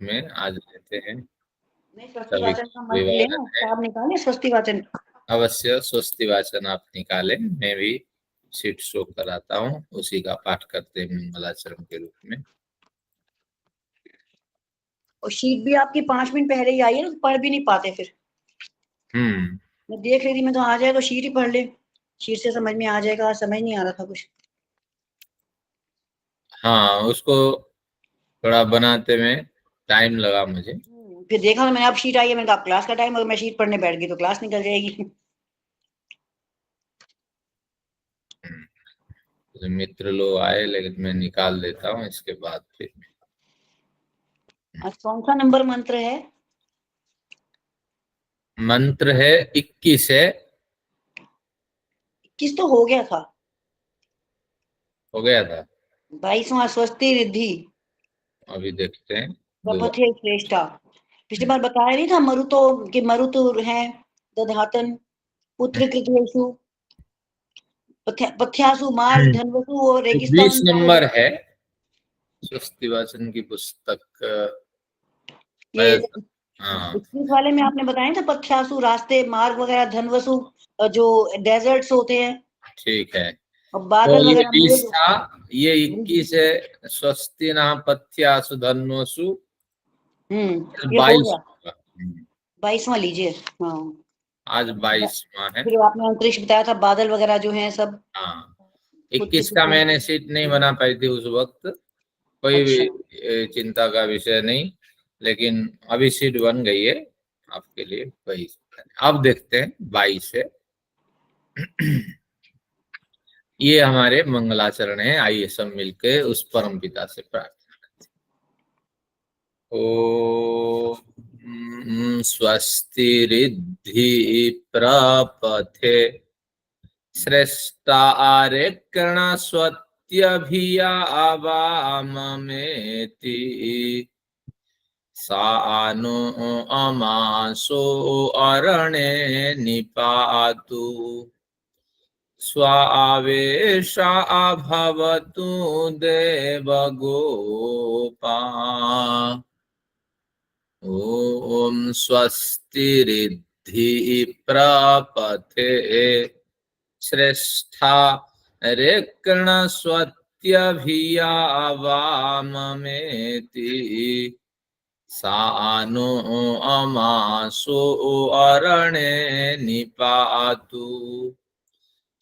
में आज लेते हैं। नहीं, स्वस्ति वाचन का मंत्र लेना, आप निकाले स्वस्ति वाचन। अवश्य स्वस्ति वाचन आप निकालें, मैं भी शीट शो कराता हूँ, उसी का पाठ करते हैं मंगलाचरण के रूप में। और शीट भी आपकी 5 मिनट पहले ही आई है, तो पढ़ भी नहीं पाते फिर। मैं देख रही थी, मैं तो आ जाए तो शीट ही पढ़ ले, शीट से समझ में आ जाएगा, समझ नहीं आ रहा था कुछ। हाँ, उसको थोड़ा बनाते में टाइम लगा मुझे। फिर देखा तो मैंने, अब शीट आई है, मैंने कहा क्लास का टाइम, अगर मैं शीट पढ़ने बैठ गई तो क्लास निकल जाएगी। तो मित्र लोग आए, लेकिन मैं निकाल देता हूँ इसके बाद फिर। आज कौन सा नंबर मंत्र है? मंत्र है 21 है। 21 तो हो गया था। हो गया था। 22वां स्वस्ति रिद्धि अभी देखते हैं प्रपथे श्रेष्ठा। पिछली बार बताया नहीं था, मरुतो कि मरुतो है दधातन पुत्र कृतेषु पथ्यासु मार्ग धनवसु और रेगिस्तान 20 नंबर है स्वस्ति वाचन की पुस्तक। ये हाँ 21 वाले में आपने बताया था, पथ्यासु रास्ते मार्ग वगैरह, धनवसु जो डेजर्ट्स होते हैं, ठीक है। और तो बादल ये वगैरह 20 मेघ। था, ये 21 है। स्वस्ति न पथ्यासु धन्वसु। ये हो 22 गया। होगा। 22वां लीजिए। हाँ, आज 22वां है। फिर आपने अंतरिक्ष बताया था, बादल वगैरह जो हैं सब। हाँ, पुत्र 21 का कृतेषु। मैंने सीट नहीं बना पाई थी उस वक्त, कोई भी अच्छा, चिंता का विषय नहीं, लेकिन अभी सीट बन गई है आपके लिए, कोई। अब देखते हैं 22 है। ये हमारे मंगलाचरण है, आइए सब मिलके उस परम पिता से प्रार्थना करते हैं। ओम स्वस्ति रिद्धि प्रपथे श्रेष्ठा आरेकण स्वत्यभिया आवाममेति सा नो अमासो अरणे निपातु स्वावेशा भवतु देवगोपा। ओम स्वस्तिरिद्धि प्रपथे श्रेष्ठा रेकर्ण स्वत्यभिया वाममेति सा नो अमासो अरणे निपातु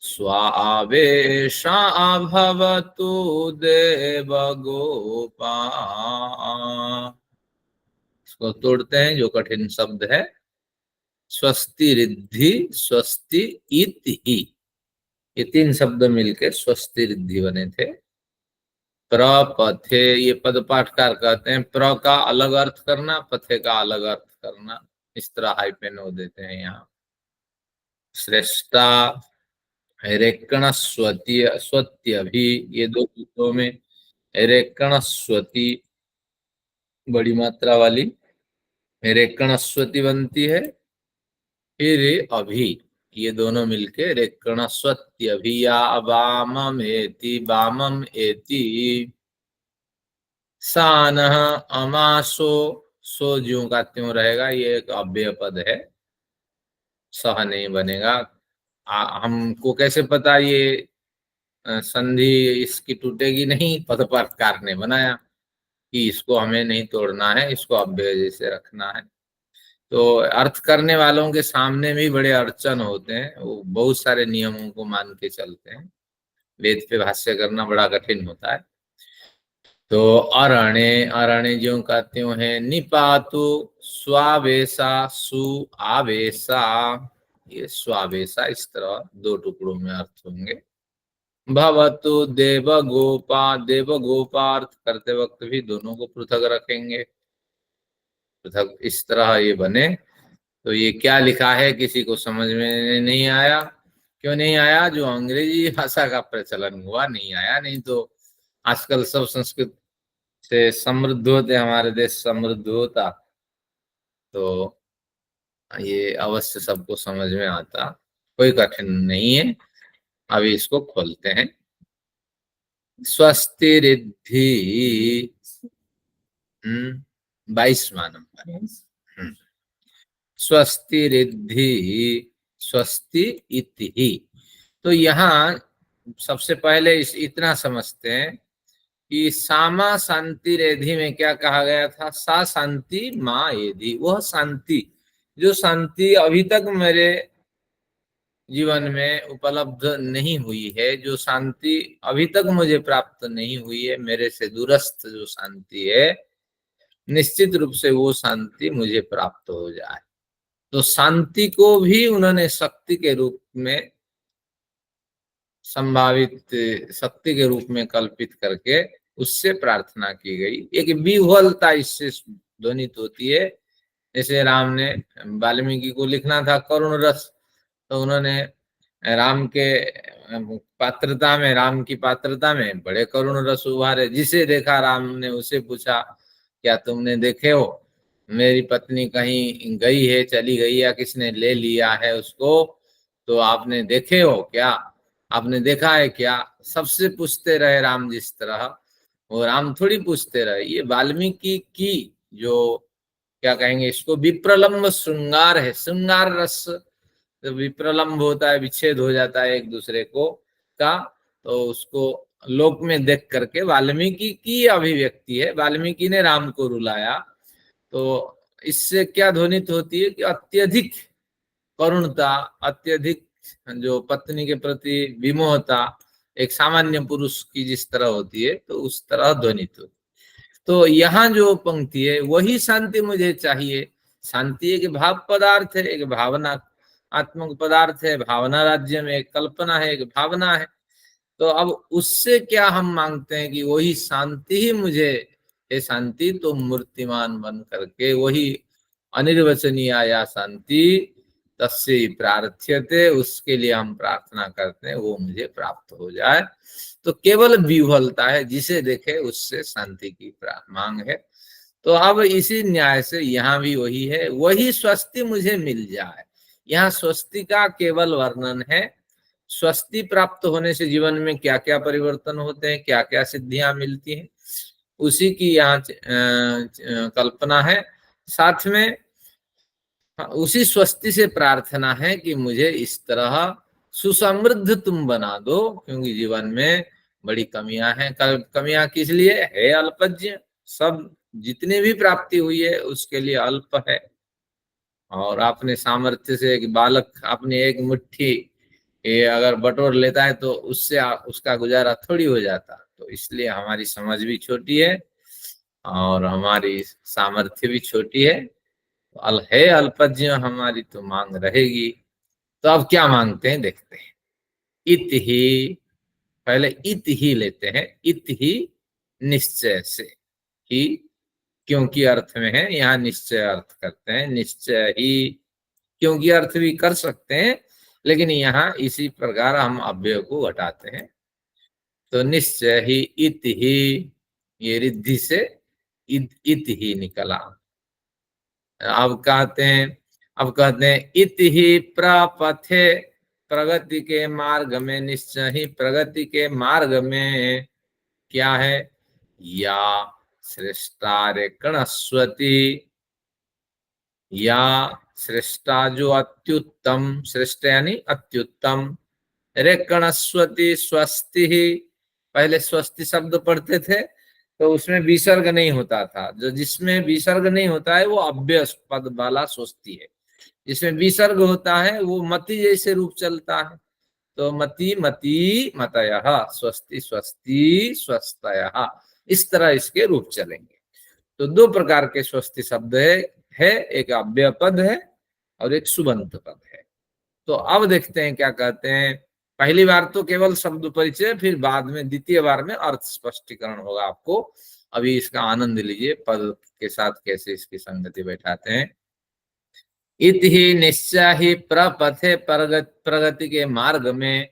स्वावेशा भवतु देवगोपा। इसको तोड़ते हैं, जो कठिन शब्द है। स्वस्ति रिद्धि स्वस्ति इति, ये 3 शब्द मिलके स्वस्ति रिद्धि बने थे। प्रपथे, ये पद पाठकार कहते हैं, प्र का अलग अर्थ करना, पथे का अलग अर्थ करना, इस तरह हाइपेन हो देते हैं यहाँ। श्रेष्ठा रेकण स्वत्य भी, ये 2 सूत्रों में रेकण स्वती बड़ी मात्रा वाली रेकण स्वती बनती है। फिर अभी, ये दोनों मिलके रेकण स्वत्य अभिया वामम एति, वामम एति सानः अमासो, सो ज्यों का त्यों रहेगा, ये एक अव्यय पद है, सह नहीं बनेगा। हमको कैसे पता ये संधि इसकी टूटेगी नहीं? पदपाठकार ने बनाया कि इसको हमें नहीं तोड़ना है, इसको अव्यय जैसे रखना है। तो अर्थ करने वालों के सामने भी बड़े अड़चन होते हैं, वो बहुत सारे नियमों को मान के चलते हैं। वेद पे भाष्य करना बड़ा कठिन होता है। तो अरणे, अरणे ज्यों का त्यों है। निपातु स्वावेशा सु आवेशा, ये स्वावेशा इस तरह 2 टुकड़ों में अर्थ होंगे। भवतु देवगोपा, देवगोपा अर्थ करते वक्त भी दोनों को पृथक रखेंगे, पृथक इस तरह ये बने। तो ये क्या लिखा है किसी को समझ में नहीं आया। क्यों नहीं आया? जो अंग्रेजी भाषा का प्रचलन हुआ, नहीं आया। नहीं तो आजकल सब संस्कृत से समृद्ध होते, हमारे देश समृद्ध होता तो ये अवश्य सबको समझ में आता, कोई कठिन नहीं है। अभी इसको खोलते हैं। स्वस्ति रिद्धि 22वां नंबर। स्वस्ति रिद्धि स्वस्ति इति। तो यहाँ सबसे पहले इतना समझते हैं कि सामा शांति रेधि में क्या कहा गया था, सा शांति माँ एधि। वह शांति, जो शांति अभी तक मेरे जीवन में उपलब्ध नहीं हुई है, जो शांति अभी तक मुझे प्राप्त नहीं हुई है, मेरे से दूरस्थ जो शांति है, निश्चित रूप से वो शांति मुझे प्राप्त हो जाए। तो शांति को भी उन्होंने शक्ति के रूप में, संभावित शक्ति के रूप में कल्पित करके उससे प्रार्थना की गई। एक विह्वलता इससे ध्वनित होती है। जैसे राम ने, वाल्मीकि को लिखना था करुण रस, तो उन्होंने राम के पात्रता में, राम की पात्रता में बड़े करुण रस उभारे। जिसे देखा राम ने उसे पूछा, क्या तुमने देखे हो मेरी पत्नी कहीं गई है, चली गई, या किसने ले लिया है उसको? तो आपने देखे हो क्या, आपने देखा है क्या? सबसे पूछते रहे राम। जिस तरह वो राम थोड़ी पूछते रहे, ये वाल्मीकि की जो क्या कहेंगे इसको, विप्रलम्ब श्रृंगार है। श्रृंगार रस तो विप्रलम्ब होता है, विच्छेद हो जाता है एक दूसरे को का, तो उसको लोक में देख करके वाल्मीकि की अभिव्यक्ति है। वाल्मीकि ने राम को रुलाया, तो इससे क्या ध्वनित होती है कि अत्यधिक करुणता, अत्यधिक जो पत्नी के प्रति विमोहता एक सामान्य पुरुष की जिस तरह होती है, तो उस तरह ध्वनित होती। तो यहाँ जो पंक्ति है वही शांति मुझे चाहिए। शांति एक भाव पदार्थ है, एक भावना आत्मक पदार्थ है। भावना राज्य में एक कल्पना है, एक भावना है। तो अब उससे क्या हम मांगते हैं कि वही शांति ही मुझे, ये शांति तो मूर्तिमान बन करके वही अनिर्वचनीय या शांति तस्य प्रार्थ्यते, उसके लिए हम प्रार्थना करते हैं, वो मुझे प्राप्त हो जाए। तो केवल विह्वलता है, जिसे देखे उससे शांति की मांग है। तो अब इसी न्याय से यहाँ भी वही है, वही स्वस्ति मुझे मिल जाए। यहाँ स्वस्ति का केवल वर्णन है। स्वस्ति प्राप्त होने से जीवन में क्या क्या परिवर्तन होते हैं, क्या क्या सिद्धियां मिलती हैं, उसी की यहाँ कल्पना है। साथ में उसी स्वस्ति से प्रार्थना है कि मुझे इस तरह सुसमृद्ध तुम बना दो, क्योंकि जीवन में बड़ी कमियां हैं। कमियां किस लिए है? अल्पज्ञ। सब जितनी भी प्राप्ति हुई है उसके लिए अल्प है। और अपने सामर्थ्य से एक बालक अपनी एक मुट्ठी ये अगर बटोर लेता है तो उससे उसका गुजारा थोड़ी हो जाता। तो इसलिए हमारी समझ भी छोटी है और हमारी सामर्थ्य भी छोटी है। है अल्पज्ञ हमारी, तो मांग रहेगी। तो अब क्या मांगते हैं देखते हैं। इत ही, पहले इत ही लेते हैं। इत ही निश्चय से, ही क्योंकि अर्थ में है, यहाँ निश्चय अर्थ करते हैं। निश्चय ही क्योंकि अर्थ भी कर सकते हैं, लेकिन यहाँ इसी प्रकार हम अव्यय को घटाते हैं। तो निश्चय ही, इत ही, ये रिद्धि से इत ही निकला। अब कहते हैं इत ही प्रपथे, प्रगति के मार्ग में। निश्चय ही प्रगति के मार्ग में क्या है? या श्रेष्ठारे कणस्वती, या श्रेष्ठा जो अत्युत्तम, श्रेष्ठ यानी अत्युत्तम। रे कणस्वती स्वस्ति ही, पहले स्वस्ति शब्द पढ़ते थे तो उसमें विसर्ग नहीं होता था। जो जिसमें विसर्ग नहीं होता है वो अव्यय पद वाला स्वस्ति है। जिसमें विसर्ग होता है वो मति जैसे रूप चलता है। तो मति मति मतयः, स्वस्ति स्वस्ति स्वस्तयः, इस तरह इसके रूप चलेंगे। तो दो प्रकार के स्वस्ति शब्द है, एक अव्यय पद है और एक सुबंत पद है। तो अब देखते हैं क्या कहते हैं। पहली बार तो केवल शब्द परिचय, फिर बाद में द्वितीय बार में अर्थ स्पष्टीकरण होगा आपको। अभी इसका आनंद लीजिए, पद के साथ कैसे इसकी संगति बैठाते हैं। इत ही निश्चय ही प्रपथे, प्रगति के मार्ग में।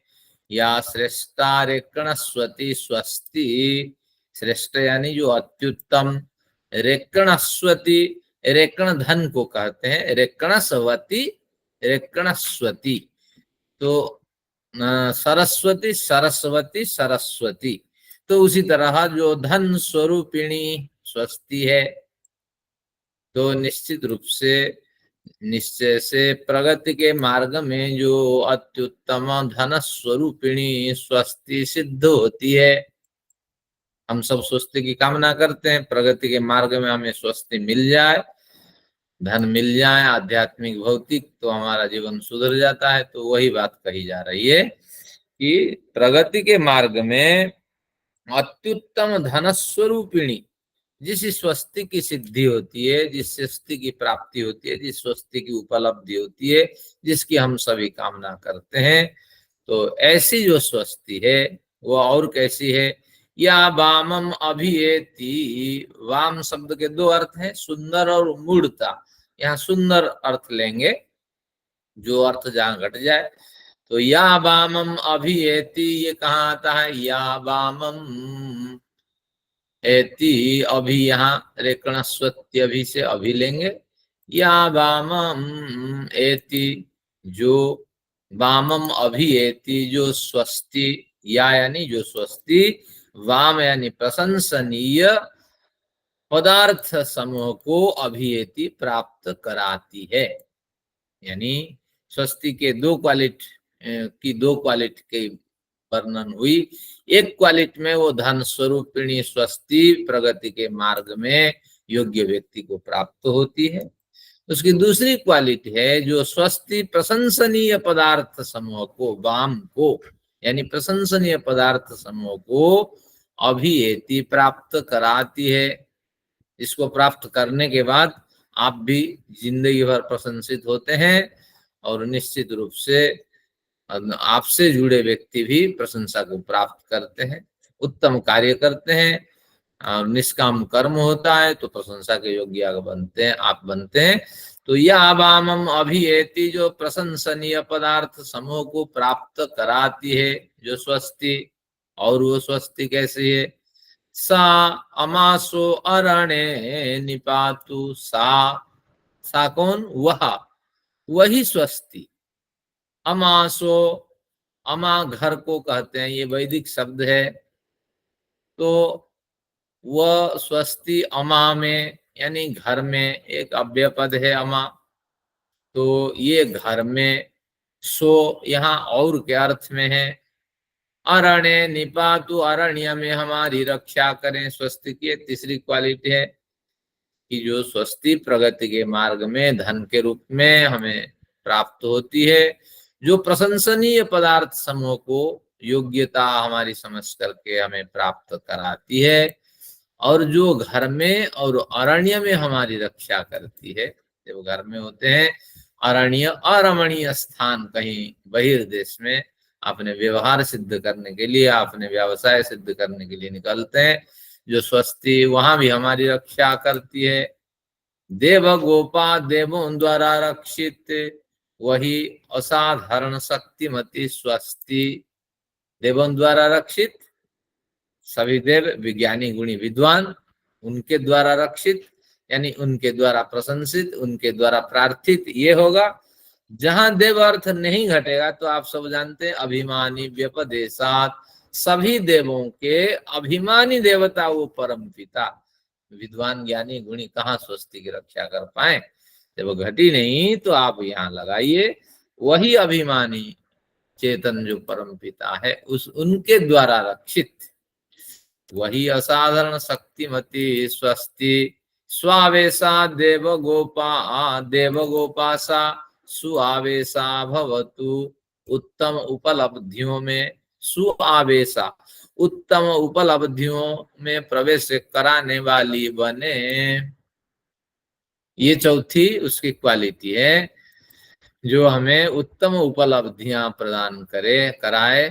या श्रेष्ठा रेकणस्वती स्वस्ति, श्रेष्ठ यानी जो अत्युत्तम। रेकणस्वती, रेकण धन को कहते हैं। रेकणस्वती, रेकणस्वती तो सरस्वती, सरस्वती, सरस्वती। तो उसी तरह जो धन स्वरूपिणी स्वस्ति है, तो निश्चित रूप से निश्चय से प्रगति के मार्ग में जो अत्युत्तम धन स्वरूपिणी स्वस्ति सिद्ध होती है। हम सब स्वस्ति की कामना करते हैं, प्रगति के मार्ग में हमें स्वस्ति मिल जाए, धन मिल जाए, आध्यात्मिक भौतिक, तो हमारा जीवन सुधर जाता है। तो वही बात कही जा रही है कि प्रगति के मार्ग में अत्युत्तम धन स्वरूपिणी जिस स्वस्ति की सिद्धि होती है, जिस स्वस्ति की प्राप्ति होती है, जिस स्वस्ति की उपलब्धि होती है, जिसकी हम सभी कामना करते हैं, तो ऐसी जो स्वस्ति है वो और कैसी है? या वामम अभिएति। वाम शब्द के दो अर्थ हैं, सुंदर और मूढ़ता। यहाँ सुंदर अर्थ लेंगे, जो अर्थ जहां घट जाए। तो या वामम अभिएति, ये कहाँ आता है? या वामम एति, अभी यहाँ रेकणस्वत्य अभी से अभी लेंगे। या वामम एति, जो वामम अभिएति, जो स्वस्ति, या यानी जो स्वस्ति, वाम यानी प्रशंसनीय पदार्थ समूह को अभिएति प्राप्त कराती है। यानी स्वस्ति के दो क्वालिटी के वर्णन हुई। एक क्वालिटी में वो धन स्वरूपिणी स्वस्ति प्रगति के मार्ग में योग्य व्यक्ति को प्राप्त होती है। उसकी दूसरी क्वालिटी है जो स्वस्ति प्रशंसनीय पदार्थ समूह को, वाम को यानी प्रशंसनीय पदार्थ समूह को अभिएति प्राप्त कराती है। इसको प्राप्त करने के बाद आप भी जिंदगी भर प्रशंसित होते हैं और निश्चित रूप से आपसे जुड़े व्यक्ति भी प्रशंसा को प्राप्त करते हैं, उत्तम कार्य करते हैं और निष्काम कर्म होता है तो प्रशंसा के योग्य बनते हैं, आप बनते हैं। तो यह वामम अभिएति, जो प्रशंसनीय पदार्थ समूह को प्राप्त कराती है, जो स्वस्ति, और वो स्वस्ति कैसी है? सा अमासो अरणे निपातु। सा कौन? वही स्वस्ति। अमासो, अमा घर को कहते हैं, ये वैदिक शब्द है। तो वह स्वस्ति अमा में यानी घर में, एक अव्यय पद है अमा, तो ये घर में। सो यहाँ और के अर्थ में है। अरण्य निपातु, अरण्य में हमारी रक्षा करें, स्वस्ति की तीसरी क्वालिटी है कि जो स्वस्ति प्रगति के मार्ग में धन के रूप में हमें प्राप्त होती है, जो प्रशंसनीय पदार्थ समूह को योग्यता हमारी समझ करके हमें प्राप्त कराती है, और जो घर में और अरण्य में हमारी रक्षा करती है। जब घर में होते हैं, अरण्य अरमणीय स्थान कहीं बहिर्देश में अपने व्यवहार सिद्ध करने के लिए, अपने व्यवसाय सिद्ध करने के लिए निकलते हैं, जो स्वस्ति वहां भी हमारी रक्षा करती है। देव गोपा, देवों द्वारा रक्षित वही असाधारण शक्तिमती स्वस्ति। देवों द्वारा रक्षित, सभी देव विज्ञानी गुणी विद्वान, उनके द्वारा रक्षित यानी उनके द्वारा प्रशंसित, उनके द्वारा प्रार्थित, ये होगा। जहां देव अर्थ नहीं घटेगा तो आप सब जानते हैं अभिमानी व्यपदेशात, सभी देवों के अभिमानी देवता वो परम पिता। विद्वान ज्ञानी गुणी कहाँ स्वस्ति की रक्षा कर पाए? जब घटी नहीं तो आप यहाँ लगाइए, वही अभिमानी चेतन जो परम पिता है, उस उनके द्वारा रक्षित वही असाधारण शक्तिमती स्वस्ति। स्वावेशा देवगोपासा सुआवेशा भवतु। उत्तम उपलब्धियों में सुआवेशा, उत्तम उपलब्धियों में प्रवेश कराने वाली बने। ये चौथी उसकी क्वालिटी है, जो हमें उत्तम उपलब्धियां प्रदान कराए।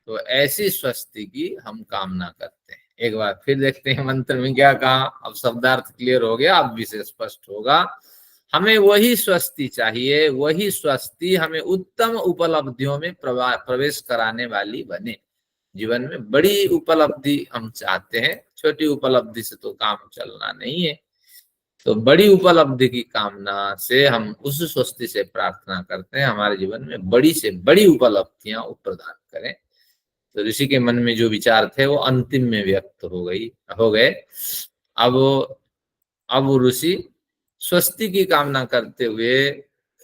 तो ऐसी स्वस्ति की हम कामना करते हैं। एक बार फिर देखते हैं मंत्र में क्या कहा। अब शब्दार्थ क्लियर हो गया, अब विषय स्पष्ट होगा। हमें वही स्वस्ति चाहिए, वही स्वस्ति हमें उत्तम उपलब्धियों में प्रवेश कराने वाली बने। जीवन में बड़ी उपलब्धि हम चाहते हैं, छोटी उपलब्धि से तो काम चलना नहीं है। तो बड़ी उपलब्धि की कामना से हम उस स्वस्ति से प्रार्थना करते हैं हमारे जीवन में बड़ी से बड़ी उपलब्धियां वो प्रदान करें। तो ऋषि के मन में जो विचार थे वो अंतिम में व्यक्त हो गए। अब ऋषि स्वस्ति की कामना करते हुए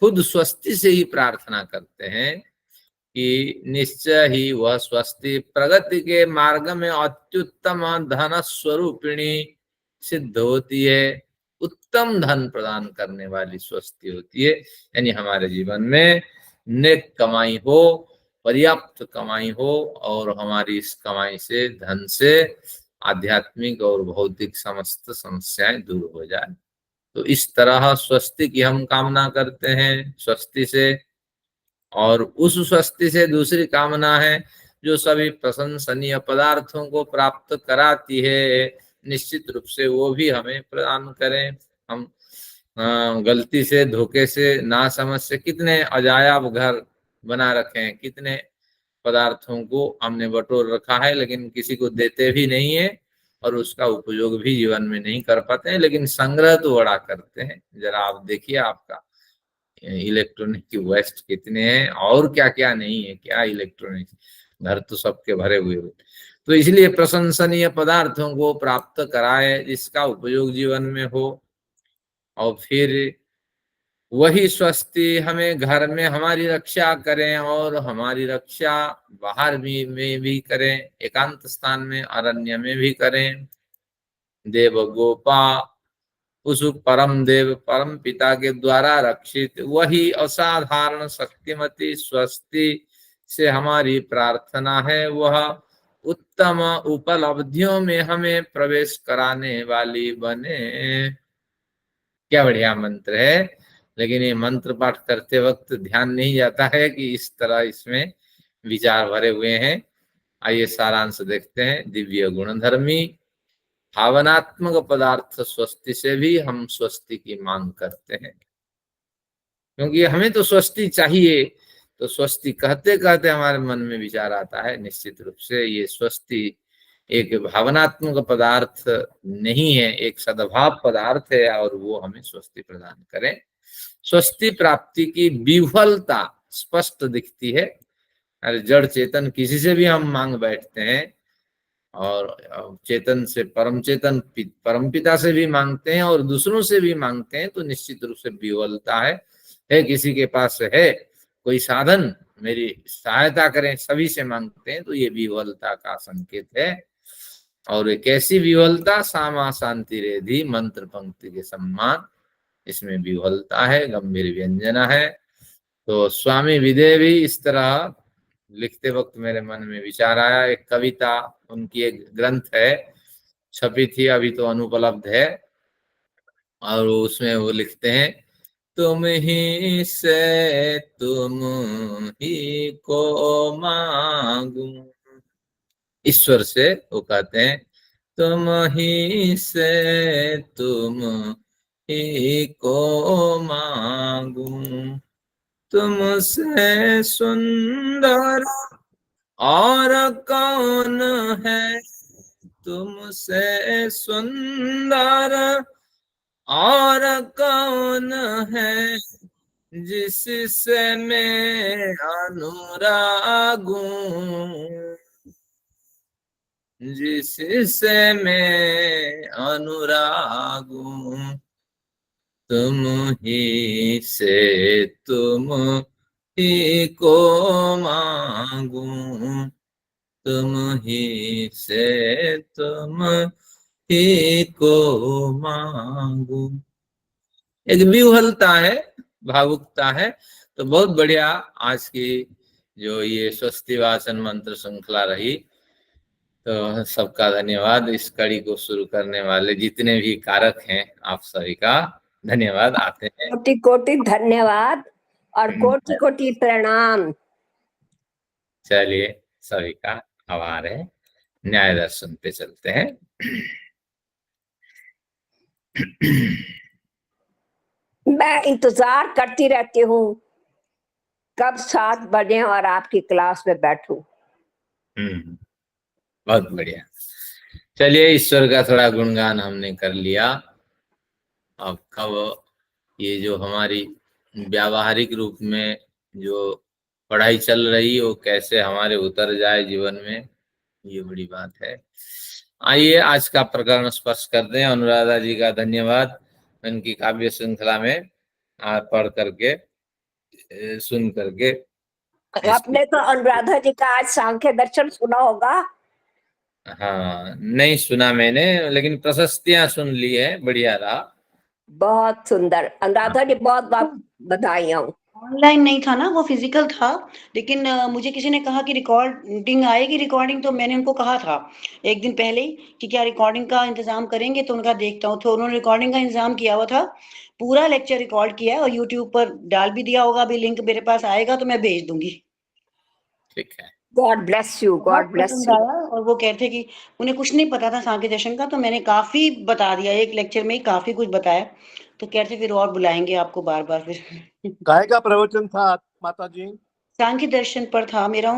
खुद स्वस्ति से ही प्रार्थना करते हैं कि निश्चय ही वह स्वस्ति प्रगति के मार्ग में अत्युत्तम धन स्वरूपिणी सिद्ध होती है, उत्तम धन प्रदान करने वाली स्वस्ति होती है। यानी हमारे जीवन में नेक कमाई हो, पर्याप्त कमाई हो, और हमारी इस कमाई से, धन से आध्यात्मिक और भौतिक समस्त समस्याएं दूर हो जाए। तो इस तरह स्वस्ति की हम कामना करते हैं, स्वस्ति से। और उस स्वस्ति से दूसरी कामना है जो सभी प्रशंसनीय पदार्थों को प्राप्त कराती है, निश्चित रूप से वो भी हमें प्रदान करें। हम गलती से, धोखे से, ना समझ से कितने अजायब घर बना रखे हैं, कितने पदार्थों को हमने बटोर रखा है, लेकिन किसी को देते भी नहीं है और उसका उपयोग भी जीवन में नहीं कर पाते हैं, लेकिन संग्रह तो बड़ा करते हैं। जरा आप देखिए, आपका इलेक्ट्रॉनिक की वेस्ट कितने हैं और क्या क्या नहीं है, क्या इलेक्ट्रॉनिक घर तो सबके भरे हुए। तो इसलिए प्रशंसनीय पदार्थों को प्राप्त कराए जिसका उपयोग जीवन में हो, और फिर वही स्वस्ति हमें घर में हमारी रक्षा करें और हमारी रक्षा बाहर भी में भी करें, एकांत स्थान में, अरण्य में भी करें। देव गोपा, उस परम देव, परम पिता के द्वारा रक्षित वही असाधारण शक्तिमती स्वस्ति से हमारी प्रार्थना है, वह उत्तम उपलब्धियों में हमें प्रवेश कराने वाली बने। क्या बढ़िया मंत्र है। लेकिन ये मंत्र पाठ करते वक्त ध्यान नहीं जाता है कि इस तरह इसमें विचार भरे हुए हैं। आइए सारांश देखते हैं। दिव्य गुणधर्मी भावनात्मक पदार्थ स्वस्ति से भी हम स्वस्ति की मांग करते हैं, क्योंकि हमें तो स्वस्ति चाहिए। तो स्वस्ति कहते कहते हमारे मन में विचार आता है, निश्चित रूप से ये स्वस्ति एक भावनात्मक पदार्थ नहीं है, एक सद्भाव पदार्थ है, और वो हमें स्वस्ति प्रदान करें। स्वस्ति प्राप्ति की विफलता स्पष्ट दिखती है। अरे जड़ चेतन किसी से भी हम मांग बैठते हैं, और चेतन से परम चेतन परम पिता से भी मांगते हैं और दूसरों से भी मांगते हैं, तो निश्चित रूप से विफलता है किसी के पास है कोई साधन, मेरी सहायता करें, सभी से मांगते हैं, तो ये विफलता का संकेत है। और एक ऐसी विफलता सामा शांति रेधि मंत्र पंक्ति के सम्मान, इसमें विफलता है, गंभीर व्यंजना है। तो स्वामी विदय भी इस तरह लिखते वक्त मेरे मन में विचार आया। एक कविता, उनकी एक ग्रंथ है, छपी थी, अभी तो अनुपलब्ध है, और उसमें वो लिखते हैं, तुम ही से तुम ही को मांगू। ईश्वर से वो कहते हैं, तुम ही से तुम ही को मांगू, तुमसे सुंदर और कौन है, तुमसे सुंदर और कौन है, जिससे मैं अनुरागू, जिससे मैं अनुरागू, तुम ही से तुम ही को मांगू, तुम ही से तुम ही को मांगू। एक विह्वलता है, भावुकता है। तो बहुत बढ़िया आज की जो ये स्वस्ति वाचन मंत्र श्रृंखला रही। तो सबका धन्यवाद। इस कड़ी को शुरू करने वाले जितने भी कारक हैं, आप सभी का धन्यवाद। आते हैं, कोटि कोटि धन्यवाद और कोटि कोटि प्रणाम। चलिए, सभी का आभार है। न्याय दर्शन पे चलते हैं। मैं इंतजार करती रहती हूँ कब 7 बजे और आपकी क्लास में बैठूं। बहुत बढ़िया। चलिए, ईश्वर का थोड़ा गुणगान हमने कर लिया। अब कब ये जो हमारी व्यावहारिक रूप में जो पढ़ाई चल रही है वो कैसे हमारे उतर जाए जीवन में, ये बड़ी बात है। आइए आज का प्रकरण स्पर्श कर दें। अनुराधा जी का धन्यवाद। उनकी काव्य श्रृंखला में पढ़ करके सुन करके। आपने तो अनुराधा जी का आज सांख्य दर्शन सुना होगा। हाँ, नहीं सुना मैंने, लेकिन प्रशस्तियां सुन ली है, बढ़िया रहा। बहुत सुंदर, अनुराधा जी बहुत बहुत बधाई हूँ। ऑनलाइन नहीं था ना, वो फिजिकल था, लेकिन मुझे किसी ने कहा कि रिकॉर्डिंग आएगी। रिकॉर्डिंग तो मैंने उनको कहा था एक दिन पहले ही कि क्या रिकॉर्डिंग का इंतजाम करेंगे, तो उनका देखता हूँ। तो उन्होंने रिकॉर्डिंग का इंतजाम किया हुआ था, पूरा लेक्चर रिकॉर्ड किया है और यूट्यूब पर डाल भी दिया होगा। अभी लिंक मेरे पास आएगा तो मैं भेज दूंगी। ठीक है। गॉड ब्लेस यू, बहुत गॉड ब्लेस पसंद यू। आया, और वो कहते कि उन्हें कुछ नहीं पता था सांख्य दर्शन का, तो मैंने काफी बता दिया, एक लेक्चर में ही काफी कुछ बताया। तो कहते फिर और बुलाएंगे आपको बार बार फिर। काय का प्रवचन था माता जी? सांख्य दर्शन पर था मेरा,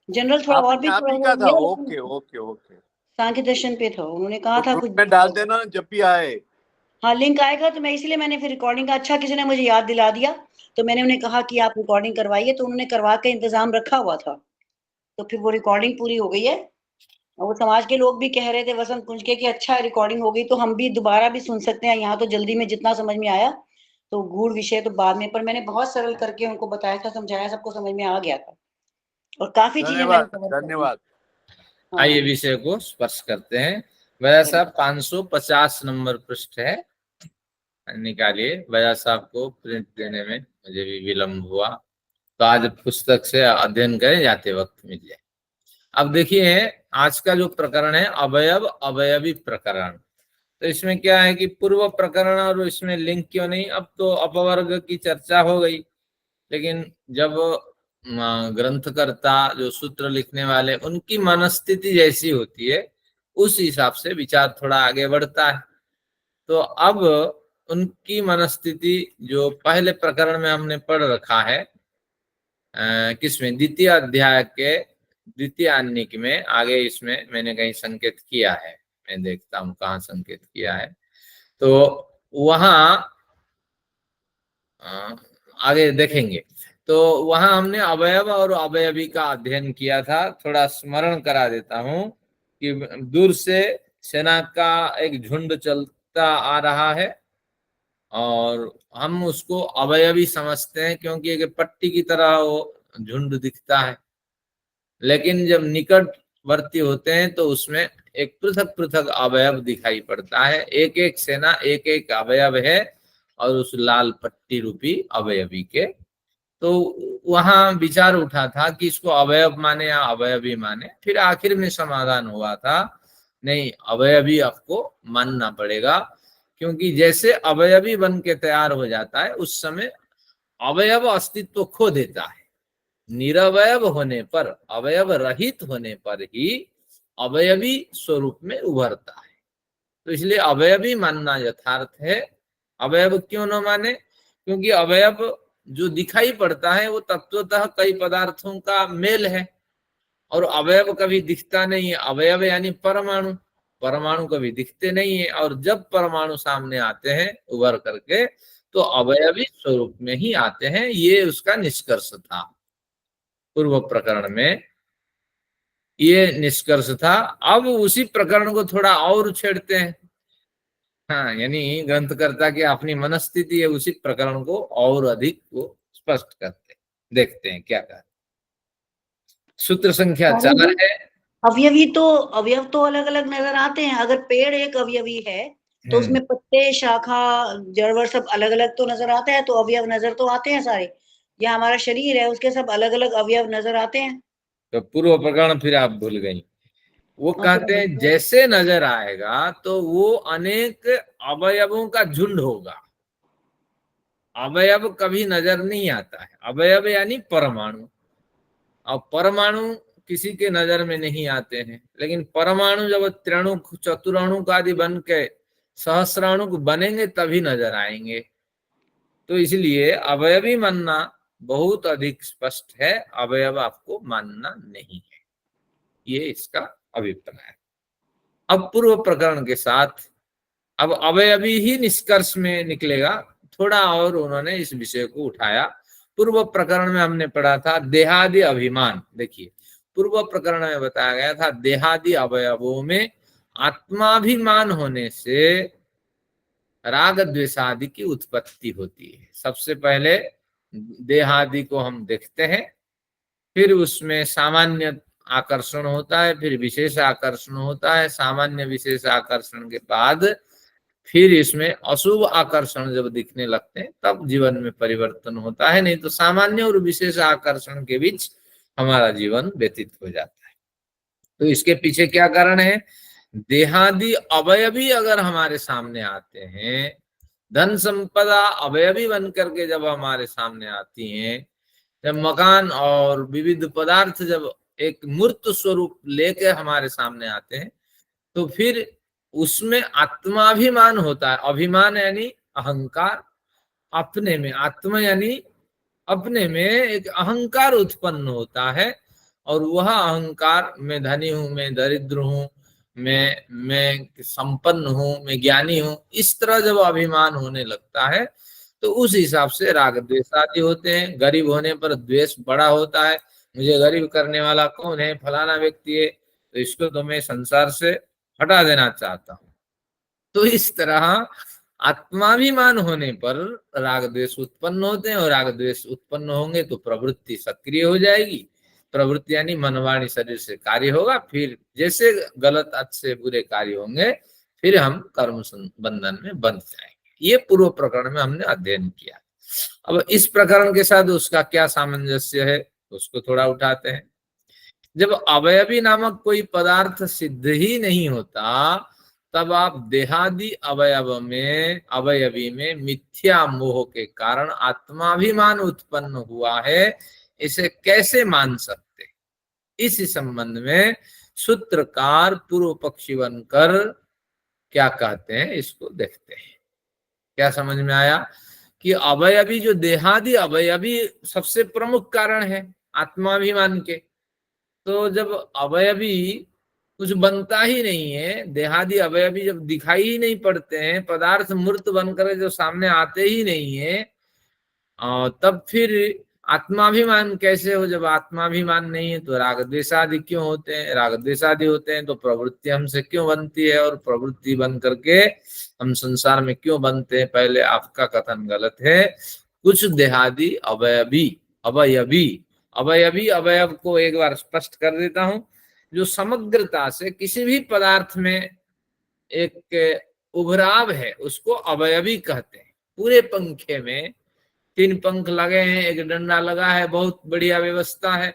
जनरल थोड़ा और भी आप थोड़ा ही वो का था? लिया, ओके ओके ओके। सांख्य दर्शन पे था। उन्होंने कहा तो था ग्रुप कुछ। में डाल देना जब भी आए। हाँ, लिंक आएगा तो मैं इसलिए मैंने फिर रिकॉर्डिंग का, अच्छा किसी ने मुझे याद दिला दिया, तो मैंने उन्हें कहा कि आप रिकॉर्डिंग करवाइए, तो उन्होंने करवा के इंतजाम रखा हुआ था। तो फिर वो रिकॉर्डिंग पूरी हो गई है, और वो समाज के लोग भी कह रहे थे वसंत कुंज के कि अच्छा रिकॉर्डिंग हो गई, तो हम भी दोबारा भी सुन सकते हैं। यहाँ तो जल्दी में जितना समझ में आया, तो गूढ़ विषय तो बाद में, पर मैंने बहुत सरल करके उनको बताया था, समझाया, सबको समझ में आ गया था, और काफी चीजें मैंने धन्यवाद कवर कर दी। धन्यवाद। आइए हाँ, विषय को स्पर्श करते हैं। भैया साहब 550 नंबर पृष्ठ है, निकालिए। भैया साहब को प्रिंट देने में मुझे भी विलम्ब हुआ, तो आज पुस्तक से अध्ययन करें, जाते वक्त मिल जाए। अब देखिए, आज का जो प्रकरण है अवयव अवयवी प्रकरण, तो इसमें क्या है कि पूर्व प्रकरण और इसमें लिंक क्यों नहीं। अब तो अपवर्ग की चर्चा हो गई, लेकिन जब ग्रंथकर्ता जो सूत्र लिखने वाले उनकी मनस्थिति जैसी होती है, उस हिसाब से विचार थोड़ा आगे बढ़ता है। तो अब उनकी मनस्थिति जो पहले प्रकरण में हमने पढ़ रखा है, किसमें, द्वितीय अध्याय के द्वितीय अन्निक में, आगे इसमें मैंने कहीं संकेत किया है, मैं देखता हूं कहाँ संकेत किया है। तो वहां आगे देखेंगे। तो वहां हमने अवयव और अवयवी का अध्ययन किया था। थोड़ा स्मरण करा देता हूं कि दूर से सेना का एक झुंड चलता आ रहा है, और हम उसको अवयवी समझते हैं क्योंकि एक पट्टी की तरह वो झुंड दिखता है। लेकिन जब निकटवर्ती होते हैं तो उसमें एक पृथक पृथक अवयव दिखाई पड़ता है। एक एक सेना एक एक अवयव है, और उस लाल पट्टी रूपी अवयवी के। तो वहां विचार उठा था कि इसको अवयव माने या अवयवी माने। फिर आखिर में समाधान हुआ था, नहीं, अवयवी आपको मानना पड़ेगा, क्योंकि जैसे अवयवी बन के तैयार हो जाता है उस समय अवयव अस्तित्व खो देता है। निरवयव होने पर, अवयव रहित होने पर ही अवयवी स्वरूप में उभरता है। तो इसलिए अवयवी मानना यथार्थ है। अवयव क्यों न माने, क्योंकि अवयव जो दिखाई पड़ता है वो तत्वतः कई पदार्थों का मेल है, और अवयव कभी दिखता नहीं है। अवयव यानी परमाणु, परमाणु कभी दिखते नहीं है, और जब परमाणु सामने आते हैं उभर करके, तो अवयवी स्वरूप में ही आते हैं। ये उसका निष्कर्ष था पूर्व प्रकरण में, ये निष्कर्ष था। अब उसी प्रकरण को थोड़ा और छेड़ते हैं। हाँ, यानी ग्रंथकर्ता की अपनी मनस्थिति है, उसी प्रकरण को और अधिक वो स्पष्ट करते हैं। देखते हैं क्या कहते। सूत्र संख्या 4 है। अवयवी तो, अवयव तो अलग अलग नजर आते हैं। अगर पेड़ एक अवयवी है तो उसमें पत्ते, शाखा, जड़वर सब अलग अलग तो नजर आते हैं, तो अवयव नजर तो आते हैं सारे। या हमारा शरीर है, उसके सब अलग अलग अवयव नजर आते हैं। तो पूर्व प्रकरण फिर आप भूल गई। वो और कहते हैं फिर जैसे नजर आएगा तो वो अनेक अवयवों का झुंड होगा। अवयव कभी नजर नहीं आता है। अवयव यानी परमाणु, और परमाणु किसी के नजर में नहीं आते हैं। लेकिन परमाणु जब त्रिणुक, चतुराणुक आदि बन के सहस्राणुक बनेंगे तभी नजर आएंगे। तो इसलिए अवयवी मानना बहुत अधिक स्पष्ट है, अवयव आपको मानना नहीं है, ये इसका अभिप्राय है। अब पूर्व प्रकरण के साथ अब अवयवी ही निष्कर्ष में निकलेगा। थोड़ा और उन्होंने इस विषय को उठाया। पूर्व प्रकरण में हमने पढ़ा था देहादि अभिमान। देखिए, पूर्व प्रकरण में बताया गया था देहादि अवयवों में आत्माभिमान होने से राग द्वेषादि की उत्पत्ति होती है। सबसे पहले देहादि को हम देखते हैं, फिर उसमें सामान्य आकर्षण होता है, फिर विशेष आकर्षण होता है, सामान्य विशेष आकर्षण के बाद फिर इसमें अशुभ आकर्षण जब दिखने लगते हैं तब जीवन में परिवर्तन होता है, नहीं तो सामान्य और विशेष आकर्षण के बीच हमारा जीवन व्यतीत हो जाता है। तो इसके पीछे क्या कारण है? देहादि अवयवी अगर हमारे सामने आते हैं, धन संपदा अवयवी बन करके जब हमारे सामने आती हैं, जब मकान और विविध पदार्थ जब एक मूर्त स्वरूप लेके हमारे सामने आते हैं, तो फिर उसमें आत्माभिमान होता है। अभिमान यानी अहंकार, अपने में आत्मा यानी अपने में एक अहंकार उत्पन्न होता है, और वह अहंकार मैं धनी हूं, मैं दरिद्र हूं, मैं संपन्न हूं, मैं ज्ञानी हूं, इस तरह जब अभिमान होने लगता है तो उस हिसाब से राग द्वेष आदि होते हैं। गरीब होने पर द्वेष बड़ा होता है, मुझे गरीब करने वाला कौन है, फलाना व्यक्ति है, तो इसको तो मैं संसार से हटा देना चाहता हूं। तो इस तरह आत्माभिमान होने पर राग द्वेष उत्पन्न होते हैं, और राग द्वेष उत्पन्न होंगे तो प्रवृत्ति सक्रिय हो जाएगी। प्रवृत्ति यानी मनवाणी शरीर से कार्य होगा, फिर जैसे गलत अच्छे बुरे कार्य होंगे फिर हम कर्म बंधन में बंध जाएंगे। ये पूर्व प्रकरण में हमने अध्ययन किया। अब इस प्रकरण के साथ उसका क्या सामंजस्य है उसको थोड़ा उठाते हैं। जब अवयवी नामक कोई पदार्थ सिद्ध ही नहीं होता, तब आप देहादि अवयवी में मिथ्या मोह के कारण आत्माभिमान उत्पन्न हुआ है, इसे कैसे मान सकते? इस संबंध में सूत्रकार पूर्व पक्षी बनकर क्या कहते हैं इसको देखते हैं। क्या समझ में आया कि अवयवी जो देहादि अवयवी सबसे प्रमुख कारण है आत्माभिमान के। तो जब अवयवी कुछ बनता ही नहीं है, देहादि अवयवी जब दिखाई ही नहीं पड़ते हैं, पदार्थ मूर्त बनकर जो सामने आते ही नहीं है, तब फिर आत्माभिमान कैसे हो? जब आत्माभिमान नहीं है तो राग द्वेषादि क्यों होते हैं? राग द्वेषादि होते हैं तो प्रवृत्ति हमसे क्यों बनती है, और प्रवृत्ति बन करके हम संसार में क्यों बनते हैं? पहले आपका कथन गलत है। कुछ देहादि अवयवी अवयव को एक बार स्पष्ट कर देता हूं। जो समग्रता से किसी भी पदार्थ में एक उभराव है उसको अवयवी कहते हैं। पूरे पंखे में 3 पंख लगे हैं, एक डंडा लगा है, बहुत बढ़िया व्यवस्था है,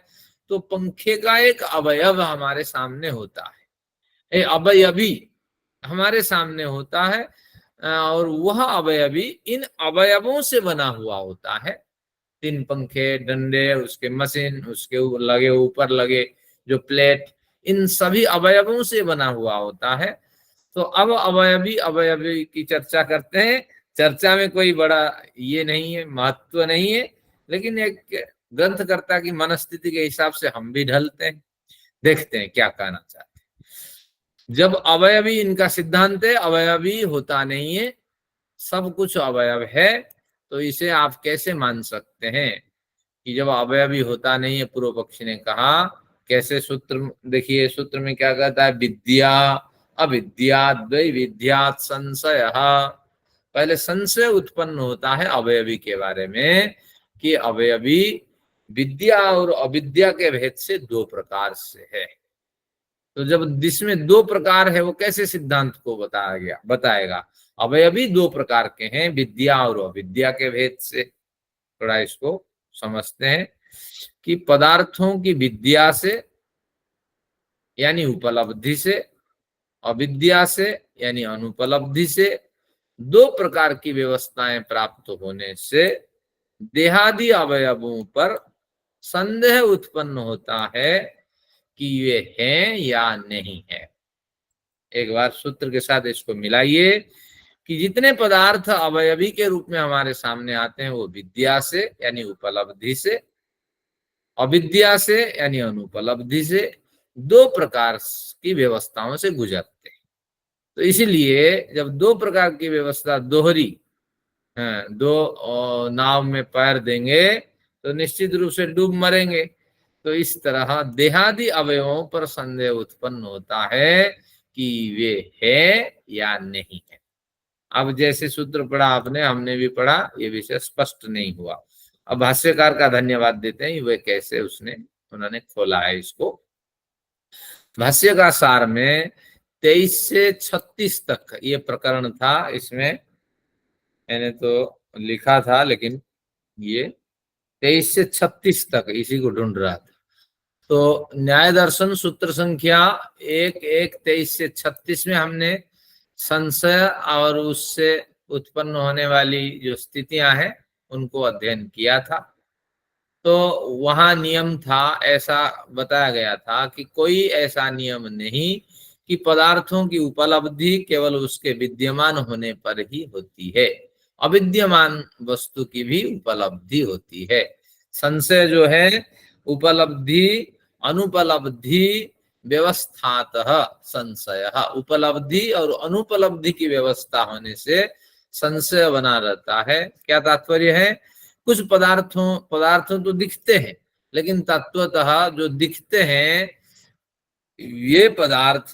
तो पंखे का एक अवयव हमारे सामने होता है, अवयवी हमारे सामने होता है, और वह अवयवी इन अवयवों से बना हुआ होता है। 3 पंखे, डंडे, उसके मशीन, उसके लगे ऊपर लगे जो प्लेट, इन सभी अवयवों से बना हुआ होता है। तो अब अवयवी की चर्चा करते हैं। चर्चा में कोई बड़ा ये नहीं है, महत्व नहीं है, लेकिन एक ग्रंथकर्ता की मनस्थिति के हिसाब से हम भी ढलते हैं, देखते हैं क्या कहना चाहते हैं। जब अवयवी, इनका सिद्धांत है अवयवी होता नहीं है, सब कुछ अवयव है, तो इसे आप कैसे मान सकते हैं कि जब अवयवी होता नहीं है? पूर्व पक्षी ने कहा कैसे। सूत्र देखिए, सूत्र में क्या कहता है? विद्या अविद्या द्वैविध्यात् संशय। पहले संशय उत्पन्न होता है अवयवी के बारे में कि अवयवी विद्या और अविद्या के भेद से 2 प्रकार से है। तो जब जिसमें 2 प्रकार है वो कैसे सिद्धांत को बताएगा? अवयवी 2 प्रकार के हैं, विद्या और अविद्या के भेद से। थोड़ा इसको समझते हैं कि पदार्थों की विद्या से यानी उपलब्धि से, अविद्या से यानी अनुपलब्धि से 2 प्रकार की व्यवस्थाएं प्राप्त होने से देहादि अवयवों पर संदेह उत्पन्न होता है कि वे हैं या नहीं है। एक बार सूत्र के साथ इसको मिलाइए कि जितने पदार्थ अवयवी के रूप में हमारे सामने आते हैं वो विद्या से यानी उपलब्धि से, अविद्या से यानी अनुपलब्धि से 2 प्रकार की व्यवस्थाओं से गुजरते हैं। तो इसीलिए जब 2 प्रकार की व्यवस्था दोहरी, 2 नाव में पैर देंगे तो निश्चित रूप से डूब मरेंगे। तो इस तरह देहादि अवयवों पर संदेह उत्पन्न होता है कि वे है या नहीं है। अब जैसे सूत्र पढ़ा आपने, हमने भी पढ़ा, ये विषय स्पष्ट नहीं हुआ। अब भाष्यकार का धन्यवाद देते हैं, वे कैसे उन्होंने खोला है इसको। भाष्य का सार में 23 से 36 तक ये प्रकरण था। इसमें मैंने तो लिखा था, लेकिन ये 23 से 36 तक इसी को ढूंढ रहा था। तो न्याय दर्शन सूत्र संख्या 1-1-23 से 36 में हमने संशय और उससे उत्पन्न होने वाली जो स्थितियां हैं उनको अध्ययन किया था। तो वहां नियम था, ऐसा बताया गया था कि कोई ऐसा नियम नहीं कि पदार्थों की उपलब्धि केवल उसके विद्यमान होने पर ही होती है, अविद्यमान वस्तु की भी उपलब्धि होती है। संशय जो है उपलब्धि अनुपलब्धि व्यवस्थातः संशय, उपलब्धि और अनुपलब्धि की व्यवस्था होने से संशय बना रहता है। क्या तात्पर्य है? कुछ पदार्थों तो दिखते हैं, लेकिन तत्वतः जो दिखते हैं ये पदार्थ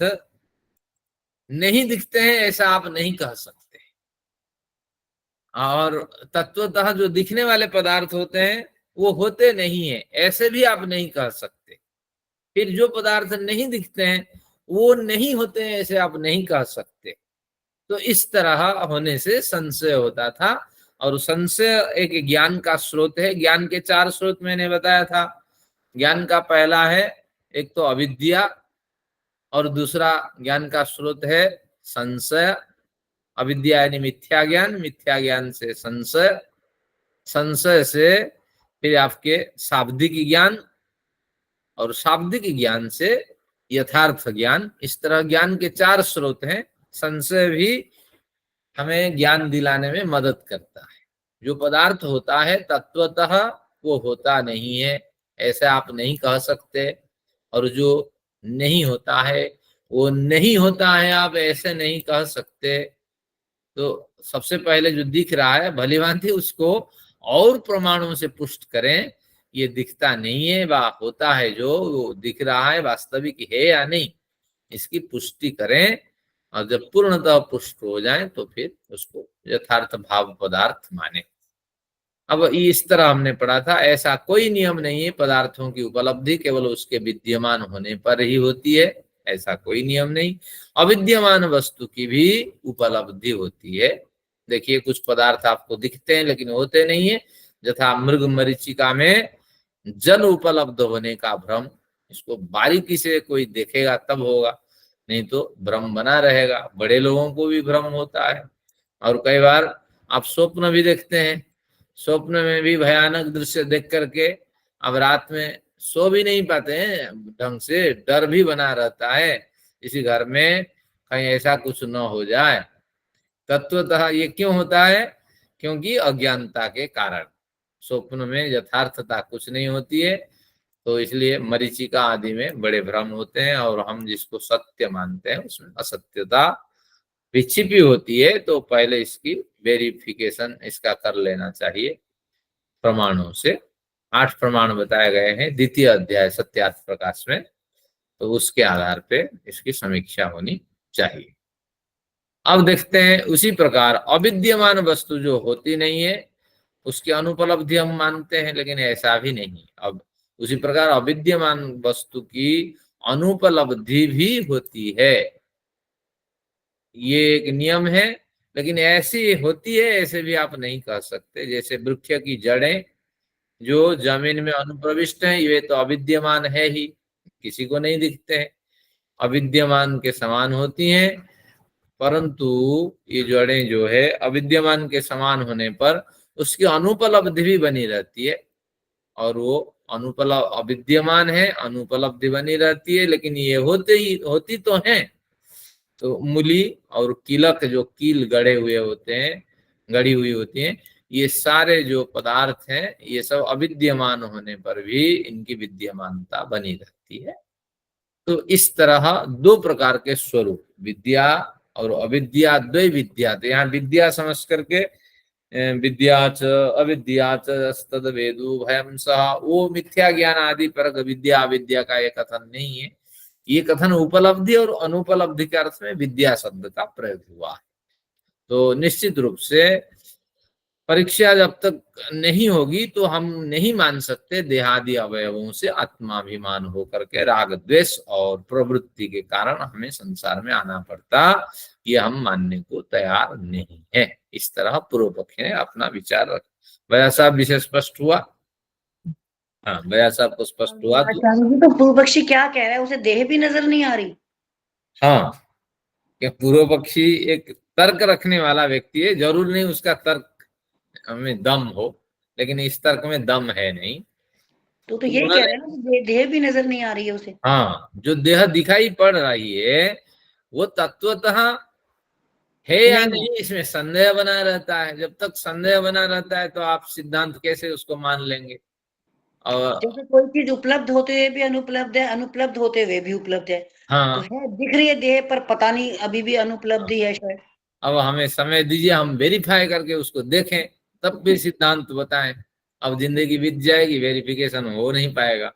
नहीं दिखते हैं, ऐसा आप नहीं कह सकते। और तत्वतः जो दिखने वाले पदार्थ होते हैं वो होते नहीं है, ऐसे भी आप नहीं कह सकते। फिर जो पदार्थ नहीं दिखते हैं वो नहीं होते हैं, ऐसे आप नहीं कह सकते। तो इस तरह होने से संशय होता था। और संशय एक ज्ञान का स्रोत है। ज्ञान के 4 स्रोत मैंने बताया था। ज्ञान का पहला है एक तो अविद्या, और दूसरा ज्ञान का स्रोत है संशय। अविद्या यानी मिथ्या ज्ञान, मिथ्या ज्ञान से संशय, संशय से फिर आपके शाब्दिक ज्ञान, और शाब्दिक ज्ञान से यथार्थ ज्ञान। इस तरह ज्ञान के 4 स्रोत हैं। संशय भी हमें ज्ञान दिलाने में मदद करता है। जो पदार्थ होता है तत्वतः वो होता नहीं है, ऐसे आप नहीं कह सकते। और जो नहीं होता है वो नहीं होता है, आप ऐसे नहीं कह सकते। तो सबसे पहले जो दिख रहा है भली भांति उसको और प्रमाणों से पुष्ट करें। ये दिखता नहीं है वा होता है, जो वो दिख रहा है वास्तविक है या नहीं, इसकी पुष्टि करें। और जब पूर्णतः पुष्ट हो जाए तो फिर उसको यथार्थ भाव पदार्थ माने। अब इस तरह हमने पढ़ा था, ऐसा कोई नियम नहीं है पदार्थों की उपलब्धि केवल उसके विद्यमान होने पर ही होती है, ऐसा कोई नियम नहीं। अविद्यमान वस्तु की भी उपलब्धि होती है। देखिए कुछ पदार्थ आपको दिखते हैं लेकिन होते नहीं है। यथा मृग मरीचिका में जल उपलब्ध होने का भ्रम, इसको बारीकी से कोई देखेगा तब होगा, नहीं तो भ्रम बना रहेगा। बड़े लोगों को भी भ्रम होता है। और कई बार आप स्वप्न भी देखते हैं, स्वप्न में भी भयानक दृश्य देख करके अब रात में सो भी नहीं पाते हैं ढंग से, डर भी बना रहता है इसी घर में कहीं ऐसा कुछ न हो जाए। तत्वतः ये क्यों होता है? क्योंकि अज्ञानता के कारण स्वप्न में यथार्थता कुछ नहीं होती है, तो इसलिए मरीचिका आदि में बड़े भ्रम होते हैं। और हम जिसको सत्य मानते हैं उसमें असत्यता भी छिपी होती है। तो पहले इसकी वेरिफिकेशन इसका कर लेना चाहिए प्रमाणों से। 8 प्रमाण बताए गए हैं द्वितीय अध्याय सत्यार्थ प्रकाश में, तो उसके आधार पे इसकी समीक्षा होनी चाहिए। अब देखते हैं उसी प्रकार अविद्यमान वस्तु जो होती नहीं है उसकी अनुपलब्धि हम मानते हैं, लेकिन ऐसा भी नहीं। अब उसी प्रकार अविद्यमान वस्तु की अनुपलब्धि भी होती है, ये एक नियम है। लेकिन ऐसी होती है ऐसे भी आप नहीं कह सकते। जैसे वृक्ष की जड़ें जो जमीन में अनुप्रविष्ट हैं, ये तो अविद्यमान है ही, किसी को नहीं दिखते हैं, अविद्यमान के समान होती हैं। परंतु ये जड़ें जो है अविद्यमान के समान होने पर उसकी अनुपलब्धि भी बनी रहती है। और वो अविद्यमान है, अनुपलब्धि बनी रहती है, लेकिन ये होती तो हैं। तो मूली और कीलक जो कील गड़े हुए होते हैं, गड़ी हुई होती हैं, ये सारे जो पदार्थ हैं ये सब अविद्यमान होने पर भी इनकी विद्यमानता बनी रहती है। तो इस तरह 2 प्रकार के स्वरूप विद्या और अविद्या, द्वै विद्या। तो यहाँ विद्या समझ करके विद्या च अविद्या च तद वेदु भयम सह, वो मिथ्या ज्ञान आदि पर विद्या अविद्या का ये कथन नहीं है। ये कथन उपलब्धि और अनुपलब्धि के अर्थ में विद्या शब्द का प्रयोग हुआ है। तो निश्चित रूप से परीक्षा जब तक नहीं होगी तो हम नहीं मान सकते देहादि अवयवों से आत्माभिमान होकर के राग द्वेष और प्रवृत्ति के कारण हमें संसार में आना पड़ता, ये हम मानने को तैयार नहीं है। इस तरह पूर्व पक्षी ने अपना विचार रखा। भैया साहब विषय स्पष्ट हुआ? हाँ, भैया साहब को स्पष्ट हुआ? तो आचार्य जी, तो पूर्व पक्षी क्या कह रहा है, उसे देह भी नजर नहीं आ रही? हाँ, कि पूर्व पक्षी एक तर्क रखने वाला व्यक्ति है, जरूर नहीं उसका तर्क में दम हो, लेकिन इस तर्क में दम है नहीं। तो यही कह रहे हैं ना कि देह भी नजर नहीं आ रही है उसे। हाँ, जो देह दिखाई पड़ रही है वो तत्वतः है या नहीं नहीं, इसमें संदेह बना रहता है। जब तक संदेह बना रहता है तो आप सिद्धांत कैसे उसको मान लेंगे? और जैसे कोई चीज उपलब्ध होते हुए भी अनुपलब्ध है, अनुपलब्ध होते हुए भी उपलब्ध है, तो हाँ, है, दिख रही है देह, पर पता नहीं अभी भी अनुपलब्ध ही है शायद। अब हमें समय दीजिए, हम वेरीफाई करके उसको देखें, तब भी सिद्धांत बताएं। अब जिंदगी बीत जाएगी, वेरिफिकेशन हो नहीं पाएगा।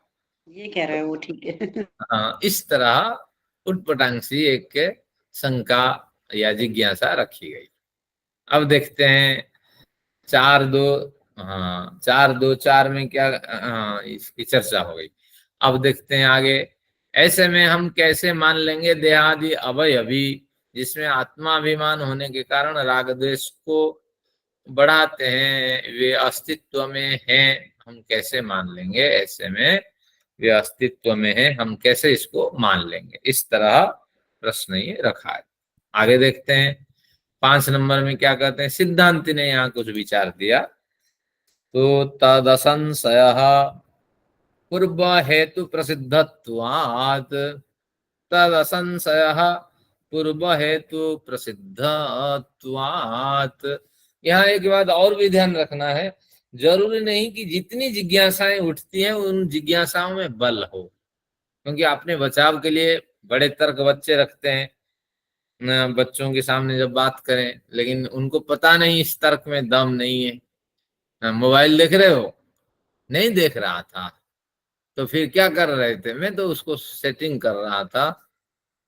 ये कह रहा है वो, ठीक है। हाँ, इस तरह उटपटांग सी एक शंका या जिज्ञासा रखी गई। अब देखते हैं 4-2, हाँ 4-2-4 में क्या, हाँ इसकी चर्चा हो गई। अब देखते हैं आगे। ऐसे में हम कैसे मान लेंगे देहादि अवयवी जिसमें आत्माभिमान होने के कारण राग द्वेष को बढ़ाते हैं, वे अस्तित्व में हैं, हम कैसे मान लेंगे? ऐसे में वे अस्तित्व में हैं, हम कैसे इसको मान लेंगे? इस तरह प्रश्न ये रखा है। आगे देखते हैं 5 नंबर में क्या कहते हैं। सिद्धांति ने यहाँ कुछ विचार दिया। तो तदसंशय पूर्व हेतु प्रसिद्धत्वात्, तदसंशय पूर्व हेतु प्रसिद्धत्वात्। यहाँ एक बात और भी ध्यान रखना है, जरूरी नहीं कि जितनी जिज्ञासाएं उठती हैं उन जिज्ञासाओं में बल हो, क्योंकि अपने बचाव के लिए बड़े तर्क बच्चे रखते हैं न, बच्चों के सामने जब बात करें, लेकिन उनको पता नहीं इस तर्क में दम नहीं है। मोबाइल देख रहे हो? नहीं देख रहा था। तो फिर क्या कर रहे थे? मैं तो उसको सेटिंग कर रहा था।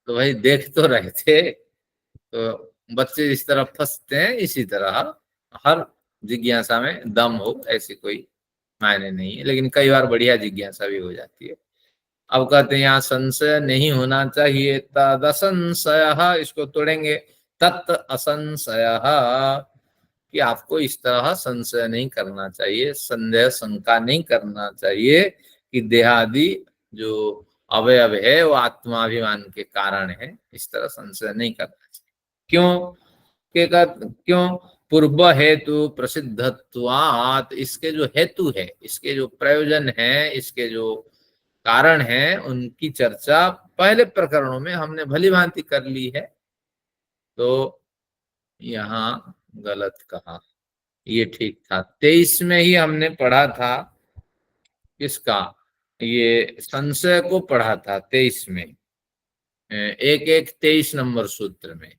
तो भाई देख तो रहे थे। तो बच्चे इस तरह फंसते हैं। इसी तरह हर जिज्ञासा में दम हो ऐसी कोई मायने नहीं है, लेकिन कई बार बढ़िया जिज्ञासा भी हो जाती है। अब कहते हैं यहाँ संशय नहीं होना चाहिए, तद असंशय, इसको तोड़ेंगे, तत् असंशय, कि आपको इस तरह संशय नहीं करना चाहिए, संदेह शंका नहीं करना चाहिए कि देहादि जो अवयव है वो आत्माभिमान के कारण है। इस तरह संशय नहीं करना चाहिए। क्यों? क्यों? पूर्व हेतु प्रसिद्धत्वात्, इसके जो हेतु है, इसके जो प्रयोजन है, इसके जो कारण है, उनकी चर्चा पहले प्रकरणों में हमने भली भांति कर ली है। तो यहाँ गलत कहा, ये ठीक था। 23 में ही हमने पढ़ा था किसका, ये संशय को पढ़ा था 23 में, 1-1-23 नंबर सूत्र में।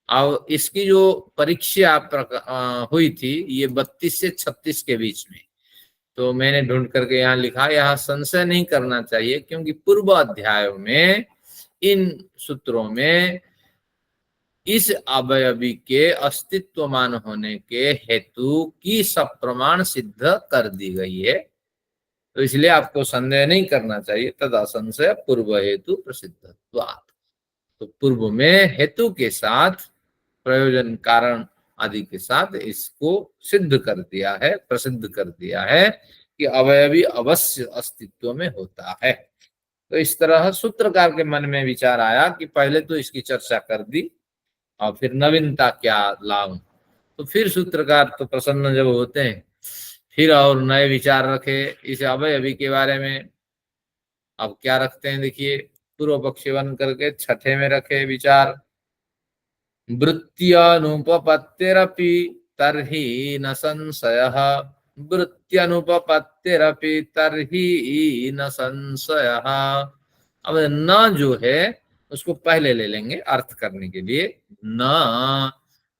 अब इसकी जो परीक्षा हुई थी ये 32 से 36 के बीच में। तो मैंने ढूंढ करके यहाँ लिखा, यहाँ संशय नहीं करना चाहिए, क्योंकि पूर्व अध्यायों में इन सूत्रों में इस अवयवी के अस्तित्वमान होने के हेतु की सब प्रमाण सिद्ध कर दी गई है। तो इसलिए आपको संदेह नहीं करना चाहिए। तदा संशय पूर्व हेतु प्रसिद्धत्वात्, तो पूर्व में हेतु के साथ, प्रयोजन कारण आदि के साथ इसको सिद्ध कर दिया है, प्रसिद्ध कर दिया है कि अवयवी अवश्य अस्तित्व में होता है। तो इस तरह सूत्रकार के मन में विचार आया कि पहले तो इसकी चर्चा कर दी और फिर नवीनता क्या लाऊं। तो फिर सूत्रकार तो प्रसन्न जब होते हैं, फिर और नए विचार रखे इस अवयवी के बारे में। अब क्या रखते हैं देखिए, पूर्व पक्षी बन करके छठे में रखे विचार, वृत्त्यनुपपत्तिरपि तर्हि न संशयः, वृत्त्यनुपपत्तिरपि तर्हि न संशयः। अब न जो है उसको पहले ले लेंगे अर्थ करने के लिए। न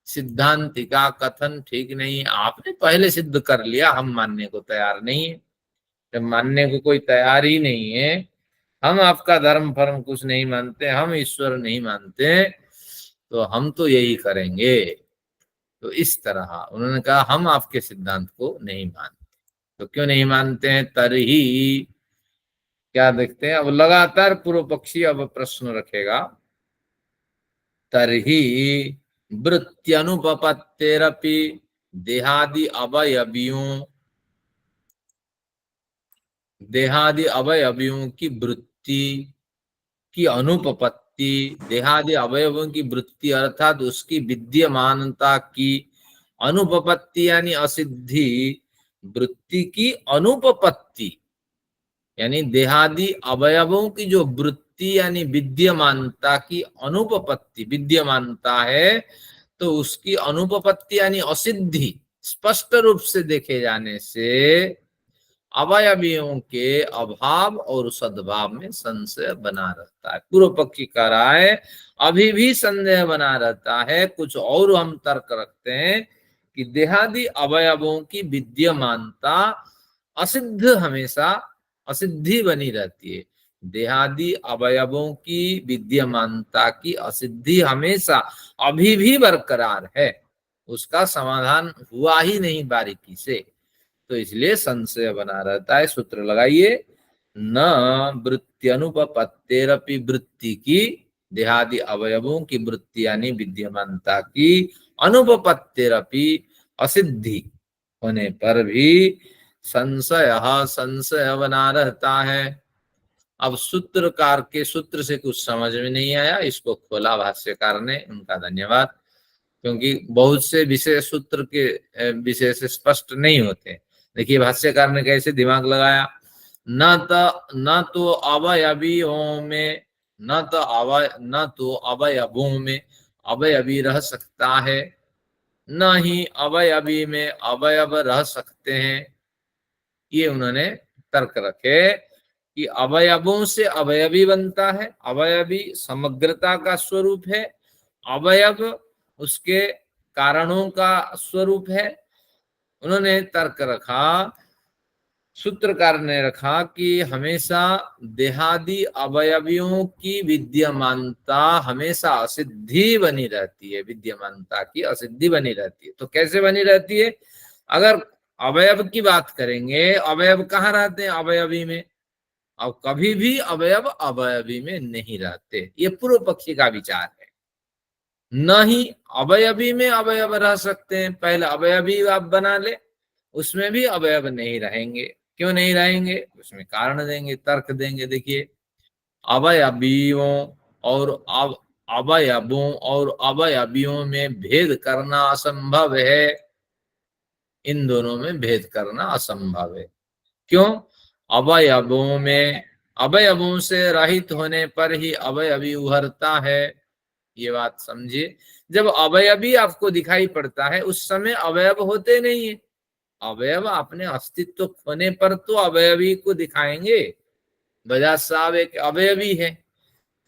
सिद्धांति का कथन ठीक नहीं, आपने पहले सिद्ध कर लिया, हम मानने को तैयार नहीं है। जब मानने को कोई तैयार ही नहीं है, हम आपका धर्म फर्म कुछ नहीं मानते, हम ईश्वर नहीं मानते, तो हम तो यही करेंगे। तो इस तरह उन्होंने कहा हम आपके सिद्धांत को नहीं मानते। तो क्यों नहीं मानते हैं? तरही क्या देखते हैं, अब लगातार पूर्व पक्षी अब प्रश्न रखेगा। तरही वृत्त्यनुपपत्तेरपि देहादि अवयवियों की वृत्ति की अनुपपत्ति, देहादि अवयवों की वृत्ति अर्थात उसकी विद्यमानता की अनुपपत्ति यानी असिद्धि, वृत्ति की अनुपपत्ति यानी देहादि अवयवों की जो वृत्ति यानी विद्यमानता की अनुपपत्ति, विद्यमानता है तो उसकी अनुपपत्ति यानी असिद्धि स्पष्ट रूप से देखे जाने से अवयवियों के अभाव और सद्भाव में संशय बना रहता है। पूर्व पक्षी कह रहा है अभी भी संदेह बना रहता है। कुछ और हम तर्क रखते हैं कि देहादि अवयवों की विद्यमानता असिद्ध हमेशा असिद्धि बनी रहती है। देहादि अवयवों की विद्यमानता की असिद्धि हमेशा अभी भी बरकरार है, उसका समाधान हुआ ही नहीं बारीकी से, तो इसलिए संशय बना रहता है। सूत्र लगाइए, न वृत्ति अनुपपत्तेरपि वृत्ति की, देहादि अवयवों की वृत्ति यानी विद्यमानता की अनुपपत्तेरपि असिद्धि होने पर भी संशय बना रहता है। अब सूत्रकार के सूत्र से कुछ समझ में नहीं आया, इसको खोला भाष्यकार ने, उनका धन्यवाद, क्योंकि बहुत से विषय सूत्र के विषय से स्पष्ट नहीं होते। देखिए भाष्यकार ने कैसे दिमाग लगाया, न तो अवयवियों में न तो अवयवों में अवयवी रह सकता है, न ही अवयवी में अवयव रह सकते हैं। ये उन्होंने तर्क रखे कि अवयवों से अवयवी बनता है, अवयवी समग्रता का स्वरूप है, अवयव उसके कारणों का स्वरूप है। उन्होंने तर्क रखा, सूत्रकार ने रखा कि हमेशा देहादि अवयवियों की विद्यमानता हमेशा असिद्धि बनी रहती है, विद्यमानता की असिद्धि बनी रहती है। तो कैसे बनी रहती है? अगर अवयव की बात करेंगे, अवयव कहाँ रहते हैं? अवयवी में। अब कभी भी अवयव अवयवी में नहीं रहते, ये पूर्व पक्षी का विचार है। न ही अवयवी में अवयव रह सकते हैं, पहले अवयवी आप बना ले, उसमें भी अवयव नहीं रहेंगे। क्यों नहीं रहेंगे? उसमें कारण देंगे, तर्क देंगे। देखिए, अवयवियों और अवयवियों में भेद करना असंभव है। इन दोनों में भेद करना असंभव है। क्यों? अवयवों से रहित होने पर ही अवयवी उभरता है। ये बात समझिए, जब अवयवी आपको दिखाई पड़ता है उस समय अवयव होते नहीं है। अवयव अपने अस्तित्व खोने पर तो अवयवी को दिखाएंगे। बजाज साहब एक अवयवी है,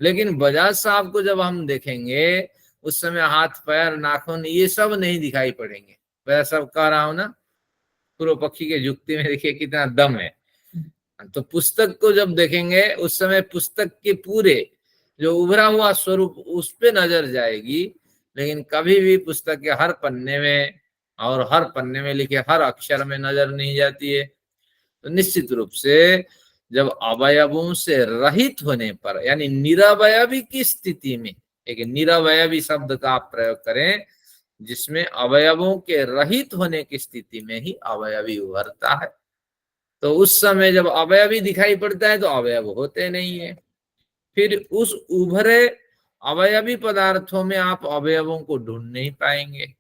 लेकिन बजाज साहब को जब हम देखेंगे उस समय हाथ पैर नाखून ये सब नहीं दिखाई पड़ेंगे। वह सब कह रहा हूं ना, पूर्व पक्षी के युक्ति में देखिए कितना दम है। तो पुस्तक को जब देखेंगे उस समय पुस्तक के पूरे जो उभरा हुआ स्वरूप उस पे नजर जाएगी, लेकिन कभी भी पुस्तक के हर पन्ने में और हर पन्ने में लिखे हर अक्षर में नजर नहीं जाती है। तो निश्चित रूप से जब अवयवों से रहित होने पर यानी निरवयवी की स्थिति में, एक निरवयवी शब्द का आप प्रयोग करें जिसमें अवयवों के रहित होने की स्थिति में ही अवयवी उभरता है। तो उस समय जब अवयवी दिखाई पड़ता है तो अवयव होते नहीं है। फिर उस उभरे अवयवी पदार्थों में आप अवयवों को ढूंढ नहीं पाएंगे,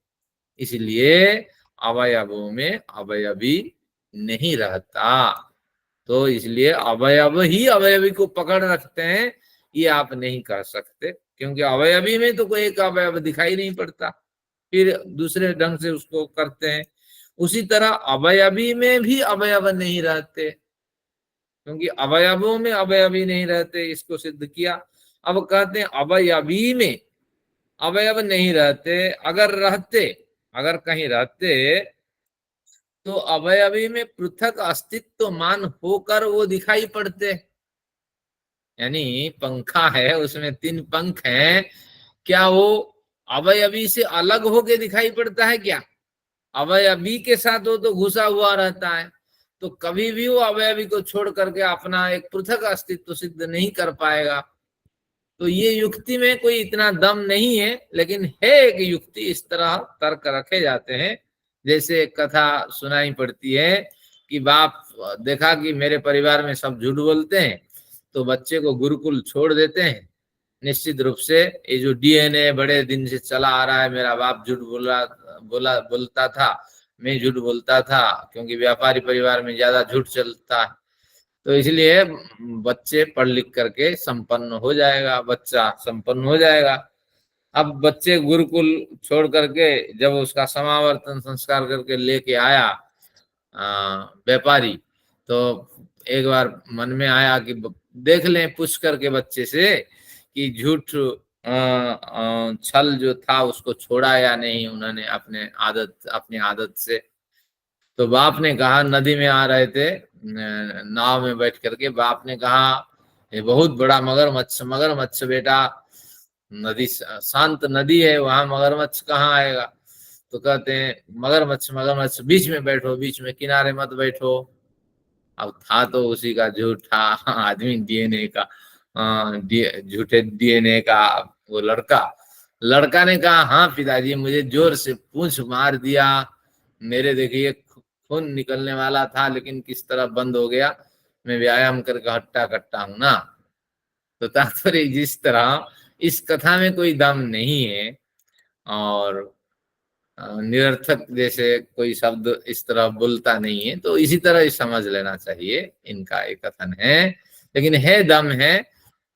इसलिए अवयवों में अवयवी नहीं रहता। तो इसलिए अवयव ही अवयवी को पकड़ रखते हैं, ये आप नहीं कह सकते, क्योंकि अवयवी में तो कोई एक अवयव दिखाई नहीं पड़ता, फिर दूसरे ढंग से उसको करते हैं। उसी तरह अवयवी में भी अवयव नहीं रहते, क्योंकि अवयवों में अवयवी नहीं रहते, इसको सिद्ध किया। अब कहते हैं अवयवी में अवयव नहीं रहते, अगर कहीं रहते तो अवयवी में पृथक अस्तित्व मान होकर वो दिखाई पड़ते। यानी पंखा है, उसमें 3 पंख हैं, क्या वो अवयवी से अलग होके दिखाई पड़ता है क्या? अवयवी के साथ वो तो घुसा हुआ रहता है, तो कभी भी वो अवयवी को छोड़ करके अपना एक पृथक अस्तित्व सिद्ध नहीं कर पाएगा। तो ये युक्ति में कोई इतना दम नहीं है, लेकिन है एक युक्ति, इस तरह तर्क रखे जाते हैं। जैसे एक कथा सुनाई पड़ती है कि बाप देखा कि मेरे परिवार में सब झूठ बोलते हैं, तो बच्चे को गुरुकुल छोड़ देते हैं। निश्चित रूप से ये जो डीएनए बड़े दिन से चला आ रहा है, मेरा बाप झूठ बोलता था, मैं झूठ बोलता था, क्योंकि व्यापारी परिवार में ज्यादा झूठ चलता है, तो इसलिए बच्चे पढ़ लिख करके संपन्न हो जाएगा, बच्चा संपन्न हो जाएगा। अब बच्चे गुरुकुल छोड़ करके जब उसका समावर्तन संस्कार करके लेके आया व्यापारी, तो एक बार मन में आया कि देख लें, पूछ करके बच्चे से कि झूठ छल जो था उसको छोड़ा या नहीं उन्होंने अपनी आदत से। तो बाप ने कहा, नदी में आ रहे थे नाव में बैठ करके, बाप ने कहा ये बहुत बड़ा मगरमच्छ बेटा, नदी शांत नदी है, वहां मगरमच्छ कहाँ आएगा? तो कहते हैं मगरमच्छ बीच में बैठो, बीच में, किनारे मत बैठो। अब था तो उसी का झूठा आदमी, डीएनए का झूठे डीएनए का वो लड़का ने कहा, हाँ पिताजी, मुझे जोर से पूंछ मार दिया, मेरे देखिए खून निकलने वाला था, लेकिन किस तरह बंद हो गया, मैं व्यायाम करके हट्टा कट्टा हूं ना। तो तात्पर्य जिस तरह इस कथा में कोई दम नहीं है और निरर्थक जैसे कोई शब्द इस तरह बोलता नहीं है, तो इसी तरह ही समझ लेना चाहिए, इनका एक कथन है। लेकिन है दम है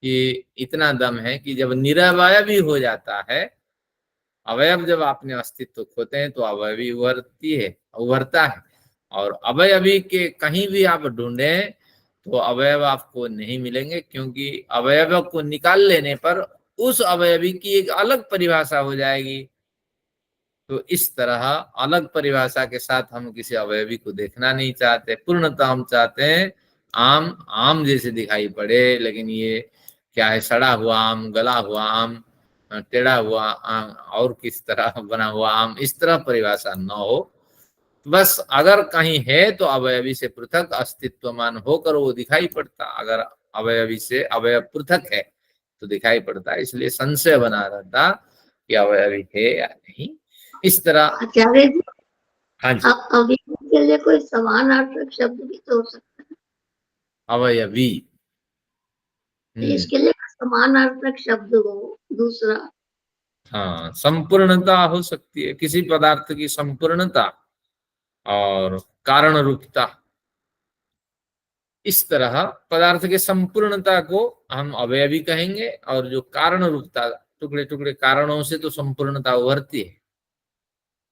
कि इतना दम है कि जब निरवय भी हो जाता है, अवयव जब अपने अस्तित्व खोते हैं तो अवयवी उभरता है, और अवयवी के कहीं भी आप ढूंढें तो अवयव आपको नहीं मिलेंगे, क्योंकि अवयव को निकाल लेने पर उस अवयवी की एक अलग परिभाषा हो जाएगी। तो इस तरह अलग परिभाषा के साथ हम किसी अवयवी को देखना नहीं चाहते। पूर्णतः हम चाहते हैं आम जैसे दिखाई पड़े, लेकिन ये क्या है, सड़ा हुआ आम, गला हुआ आम, टेढ़ा हुआ आम, और किस तरह बना हुआ आम, इस तरह परिभाषा न हो। बस अगर कहीं है तो अवयवी से पृथक अस्तित्वमान होकर वो दिखाई पड़ता, अगर अवयवी से अवयव पृथक है तो दिखाई पड़ता। इसलिए संशय बना रहता कि अवयवी है या नहीं। इस तरह आचार्य जी, हाँ जी, अवयवी के लिए कोई समानार्थक शब्द भी तो हो सकता है, अवयवी इसके लिए समानार्थक शब्द हो दूसरा। हाँ, संपूर्णता हो सकती है, किसी पदार्थ की संपूर्णता और कारण रूपता, इस तरह पदार्थ के संपूर्णता को हम अवयवी कहेंगे, और जो कारण रूपता, टुकड़े टुकड़े कारणों से तो संपूर्णता उभरती है,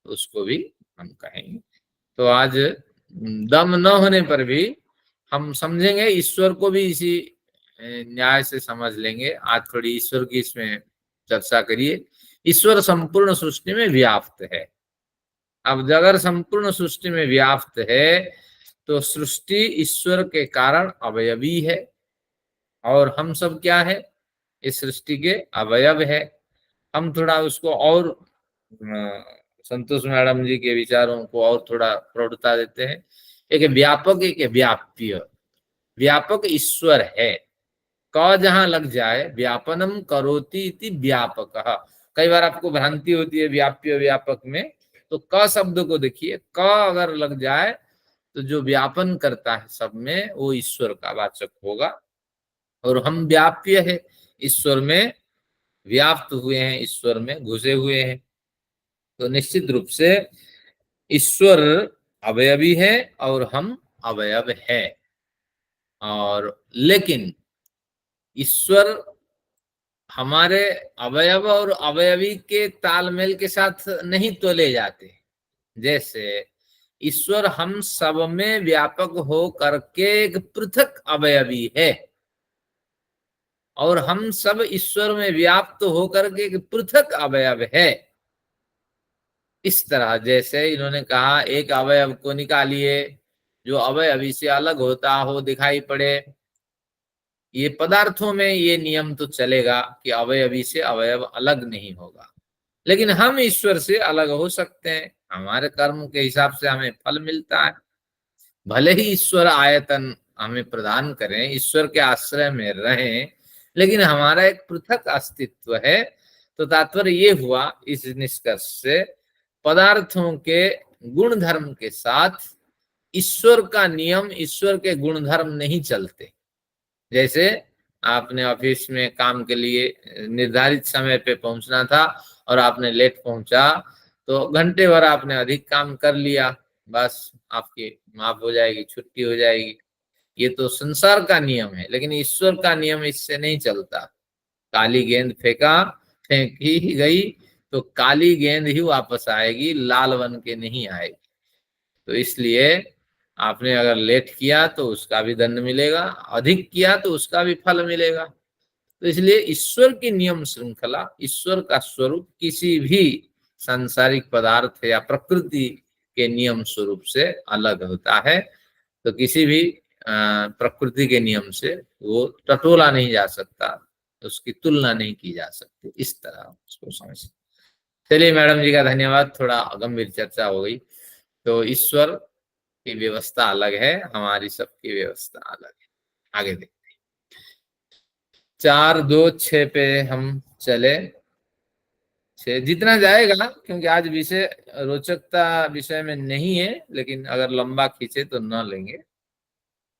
उसको भी हम कहेंगे। तो आज दम न होने पर भी हम समझेंगे, ईश्वर को भी इसी न्याय से समझ लेंगे। आज थोड़ी ईश्वर की इसमें चर्चा करिए। ईश्वर संपूर्ण सृष्टि में व्याप्त है। अब अगर संपूर्ण सृष्टि में व्याप्त है तो सृष्टि ईश्वर के कारण अवयवी है, और हम सब क्या है, इस सृष्टि के अवयव है। हम थोड़ा उसको और संतोष मैडम जी के विचारों को और थोड़ा प्रौढ़ता देते हैं। एक व्यापक, एक व्याप्य। व्यापक ईश्वर है, क जहां लग जाए, व्यापनम करोति इति व्यापक। कई बार आपको भ्रांति होती है व्याप्य व्यापक में, तो क शब्द को देखिए, क अगर लग जाए तो जो व्यापन करता है सब में, वो ईश्वर का वाचक होगा। और हम व्याप्य है, ईश्वर में व्याप्त हुए हैं, ईश्वर में घुसे हुए हैं। तो निश्चित रूप से ईश्वर अवयवी है और हम अवयव है। और लेकिन ईश्वर हमारे अवयव और अवयवी के तालमेल के साथ नहीं तोले जाते। जैसे ईश्वर हम सब में व्यापक हो करके एक पृथक अवयवी है, और हम सब ईश्वर में व्याप्त होकर के एक पृथक अवयव है। इस तरह जैसे इन्होंने कहा, एक अवयव को निकालिए जो अवयवी से अलग होता हो, दिखाई पड़े। ये पदार्थों में ये नियम तो चलेगा कि अवयवी से अवयव अलग नहीं होगा, लेकिन हम ईश्वर से अलग हो सकते हैं, हमारे कर्म के हिसाब से हमें फल मिलता है। भले ही ईश्वर आयतन हमें प्रदान करें, ईश्वर के आश्रय में रहें, लेकिन हमारा एक पृथक अस्तित्व है। तो तात्पर्य ये हुआ इस निष्कर्ष से, पदार्थों के गुण धर्म के साथ ईश्वर का नियम, ईश्वर के गुण धर्म नहीं चलते। जैसे आपने ऑफिस में काम के लिए निर्धारित समय पे पहुंचना था और आपने लेट पहुंचा, तो घंटे भर आपने अधिक काम कर लिया, बस आपकी माफ हो जाएगी, छुट्टी हो जाएगी। ये तो संसार का नियम है, लेकिन ईश्वर का नियम इससे नहीं चलता। काली गेंद फेंकी गई तो काली गेंद ही वापस आएगी, लाल बन के नहीं आएगी। तो इसलिए आपने अगर लेट किया तो उसका भी दंड मिलेगा, अधिक किया तो उसका भी फल मिलेगा। तो इसलिए ईश्वर की नियम श्रृंखला, ईश्वर का स्वरूप किसी भी सांसारिक पदार्थ या प्रकृति के नियम स्वरूप से अलग होता है। तो किसी भी प्रकृति के नियम से वो टटोला नहीं जा सकता, उसकी तुलना नहीं की जा सकती। इस तरह उसको समझ। चलिए मैडम जी का धन्यवाद, थोड़ा गंभीर चर्चा हो गई। तो ईश्वर की व्यवस्था अलग है, हमारी सबकी व्यवस्था अलग है। आगे देखते हैं, 4-2-6 पे हम चले। 6 जितना जाएगा, क्योंकि आज विषय रोचकता विषय में नहीं है, लेकिन अगर लंबा खींचे तो न लेंगे।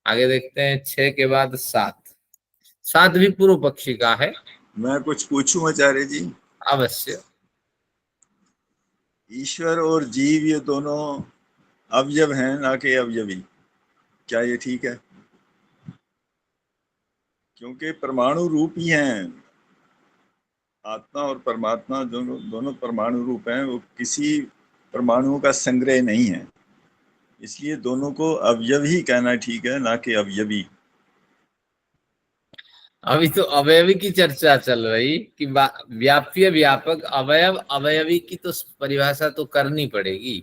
आगे देखते हैं 6 के बाद 7 भी पूर्व पक्षी का है। मैं कुछ पूछूं आचार्य जी? अवश्य। ईश्वर और जीव ये दोनों अवयव हैं, ना कि अवयवी, क्या ये ठीक है? क्योंकि परमाणु रूप ही हैं, आत्मा और परमात्मा दोनों परमाणु रूप हैं, वो किसी परमाणुओं का संग्रह नहीं है, इसलिए दोनों को अवयव ही कहना ठीक है, ना कि अवयवी। अभी तो अवयवी की चर्चा चल रही कि व्याप्य व्यापक अवयव अवयवी की तो परिभाषा तो करनी पड़ेगी।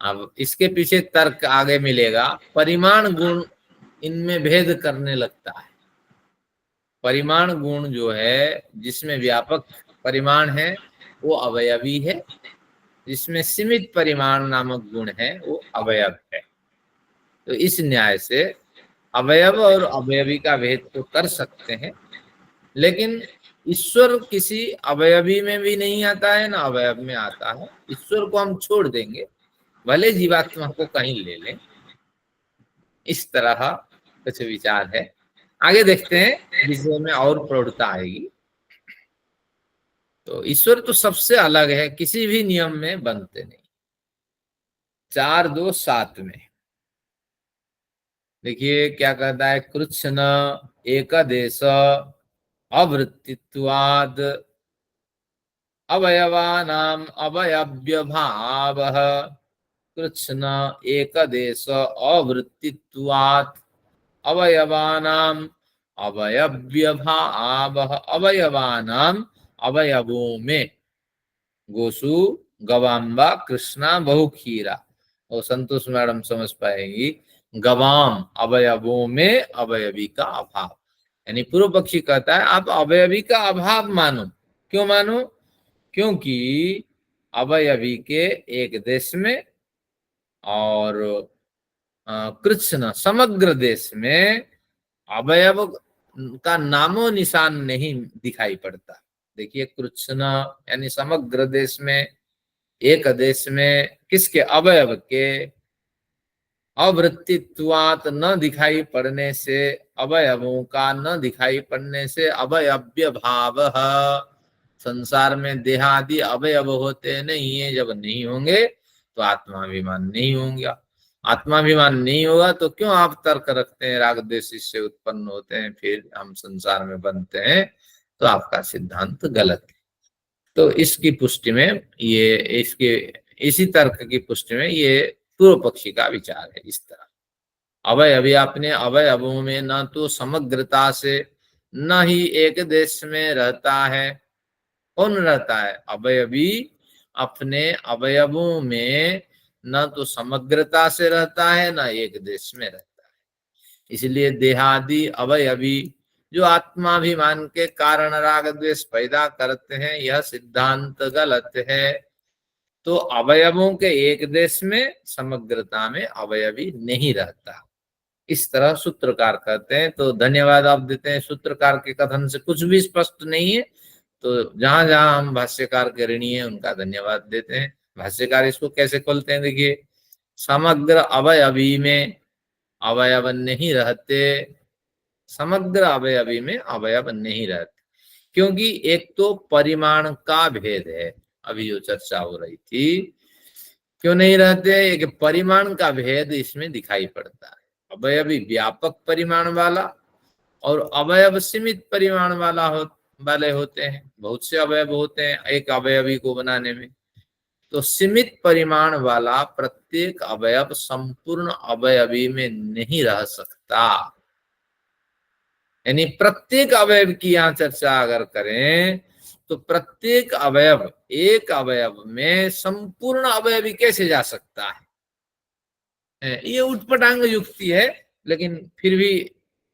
अब इसके पीछे तर्क आगे मिलेगा। परिमाण गुण इनमें भेद करने लगता है। परिमाण गुण जो है, जिसमें व्यापक परिमाण है वो अवयवी है, जिसमें सीमित परिमाण नामक गुण है वो अवयव है। तो इस न्याय से अवयव और अवयवी का भेद तो कर सकते हैं, लेकिन ईश्वर किसी अवयवी में भी नहीं आता है ना अवयव में आता है। ईश्वर को हम छोड़ देंगे, भले जीवात्मा को कहीं ले लें। इस तरह कुछ विचार है। आगे देखते हैं, विषय में और प्रौढ़ता आएगी। तो ईश्वर तो सबसे अलग है, किसी भी नियम में बनते नहीं। 4-2-7 में देखिए क्या कहता है। कृच्छ्न एकदेश अवृत्तित्वाद अवयवानाम अवयव्य भावः। कृच्छ्न एकदेश अवृत्तित्वात् अवयवानाम अवयव्य भावः। अवयवानाम अवयवों में गोसु गवाम्बा कृष्णा बहुखीरा। और संतोष मैडम समझ पाएंगी। गवाम अवयवों में अवयवी का अभाव, यानी पूर्व पक्षी कहता है आप अवयवी का अभाव मानो। क्यों मानो? क्योंकि अवयवी के एक देश में और कृष्ण समग्र देश में अवयव का नामो निशान नहीं दिखाई पड़ता। देखिए कृष्ण यानी समग्र देश में, एक देश में किसके? अवयव के अवृत्तित्वात न दिखाई पड़ने से, अवयवों का न दिखाई पड़ने से अवयव्य भाव। संसार में देहादि अवयव होते नहीं है, जब नहीं होंगे तो आत्माभिमान नहीं होगा। आत्माभिमान नहीं होगा तो क्यों आप तर्क रखते हैं राग द्वेष इससे उत्पन्न होते हैं फिर हम संसार में बनते हैं? तो आपका सिद्धांत गलत है। तो इसकी पुष्टि में इसी तर्क की पुष्टि में ये पूर्व पक्षी का विचार है। इस तरह अवयवी अपने अवयवों में न तो समग्रता से न ही एक देश में रहता है। कौन रहता है? अवयवी अपने अवयवों में न तो समग्रता से रहता है न एक देश में रहता है। इसलिए देहादि अवयवी जो आत्माभिमान के कारण राग द्वेष पैदा करते हैं, यह सिद्धांत गलत है। तो अवयवों के एक देश में समग्रता में अवयवी नहीं रहता, इस तरह सूत्रकार कहते हैं। तो धन्यवाद आप देते हैं, सूत्रकार के कथन से कुछ भी स्पष्ट नहीं है, तो जहां जहां हम भाष्यकार के ऋणी हैं उनका धन्यवाद देते हैं। भाष्यकार इसको कैसे खोलते हैं, देखिए, समग्र अवयवी में अवयव नहीं रहते, समग्र अवयवी में अवयव नहीं रहते, क्योंकि एक तो परिमाण का भेद है, अभी जो चर्चा हो रही थी, क्यों नहीं रहते, एक परिमाण का भेद इसमें दिखाई पड़ता है। अवयवी व्यापक परिमाण वाला और अवयव सीमित परिमाण वाले होते हैं, बहुत से अवयव होते हैं एक अवयवी को बनाने में। तो सीमित परिमाण वाला प्रत्येक अवयव संपूर्ण अवयवी में नहीं रह सकता। यानी प्रत्येक अवयव की यहाँ चर्चा अगर करें तो प्रत्येक अवयव, एक अवयव में संपूर्ण अवयवी कैसे जा सकता है, ये उटपटांग युक्ति है, लेकिन फिर भी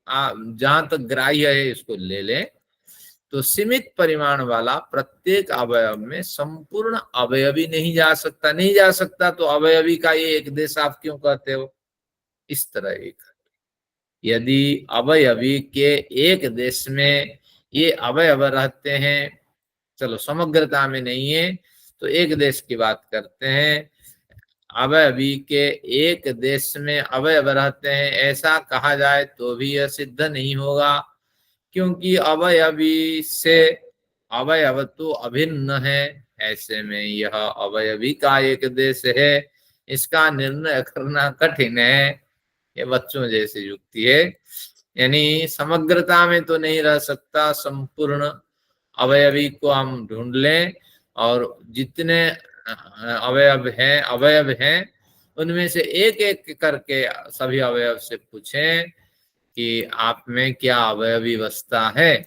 जहां तक ग्राह्य है इसको ले लें। तो सीमित परिमाण वाला प्रत्येक अवयव में संपूर्ण अवयवी नहीं जा सकता। नहीं जा सकता तो अवयवी का ये एक देश आप क्यों कहते हो, इस तरह एक, यदि अवयवी के एक देश में ये अवयव रहते हैं, चलो समग्रता में नहीं है तो एक देश की बात करते हैं, अवयवी के एक देश में अवयव रहते हैं, ऐसा कहा जाए तो भी यह सिद्ध नहीं होगा, क्योंकि अवयवी से अवयव तो अभिन्न है। ऐसे में यह अवयवी का एक देश है, इसका निर्णय करना कठिन है। ये बच्चों जैसी युक्ति है, यानी समग्रता में तो नहीं रह सकता। संपूर्ण अवयवी को हम ढूंढ लें और जितने अवयव हैं उनमें से एक एक करके सभी अवयव से पूछें कि आप में क्या अवयवी बसता है,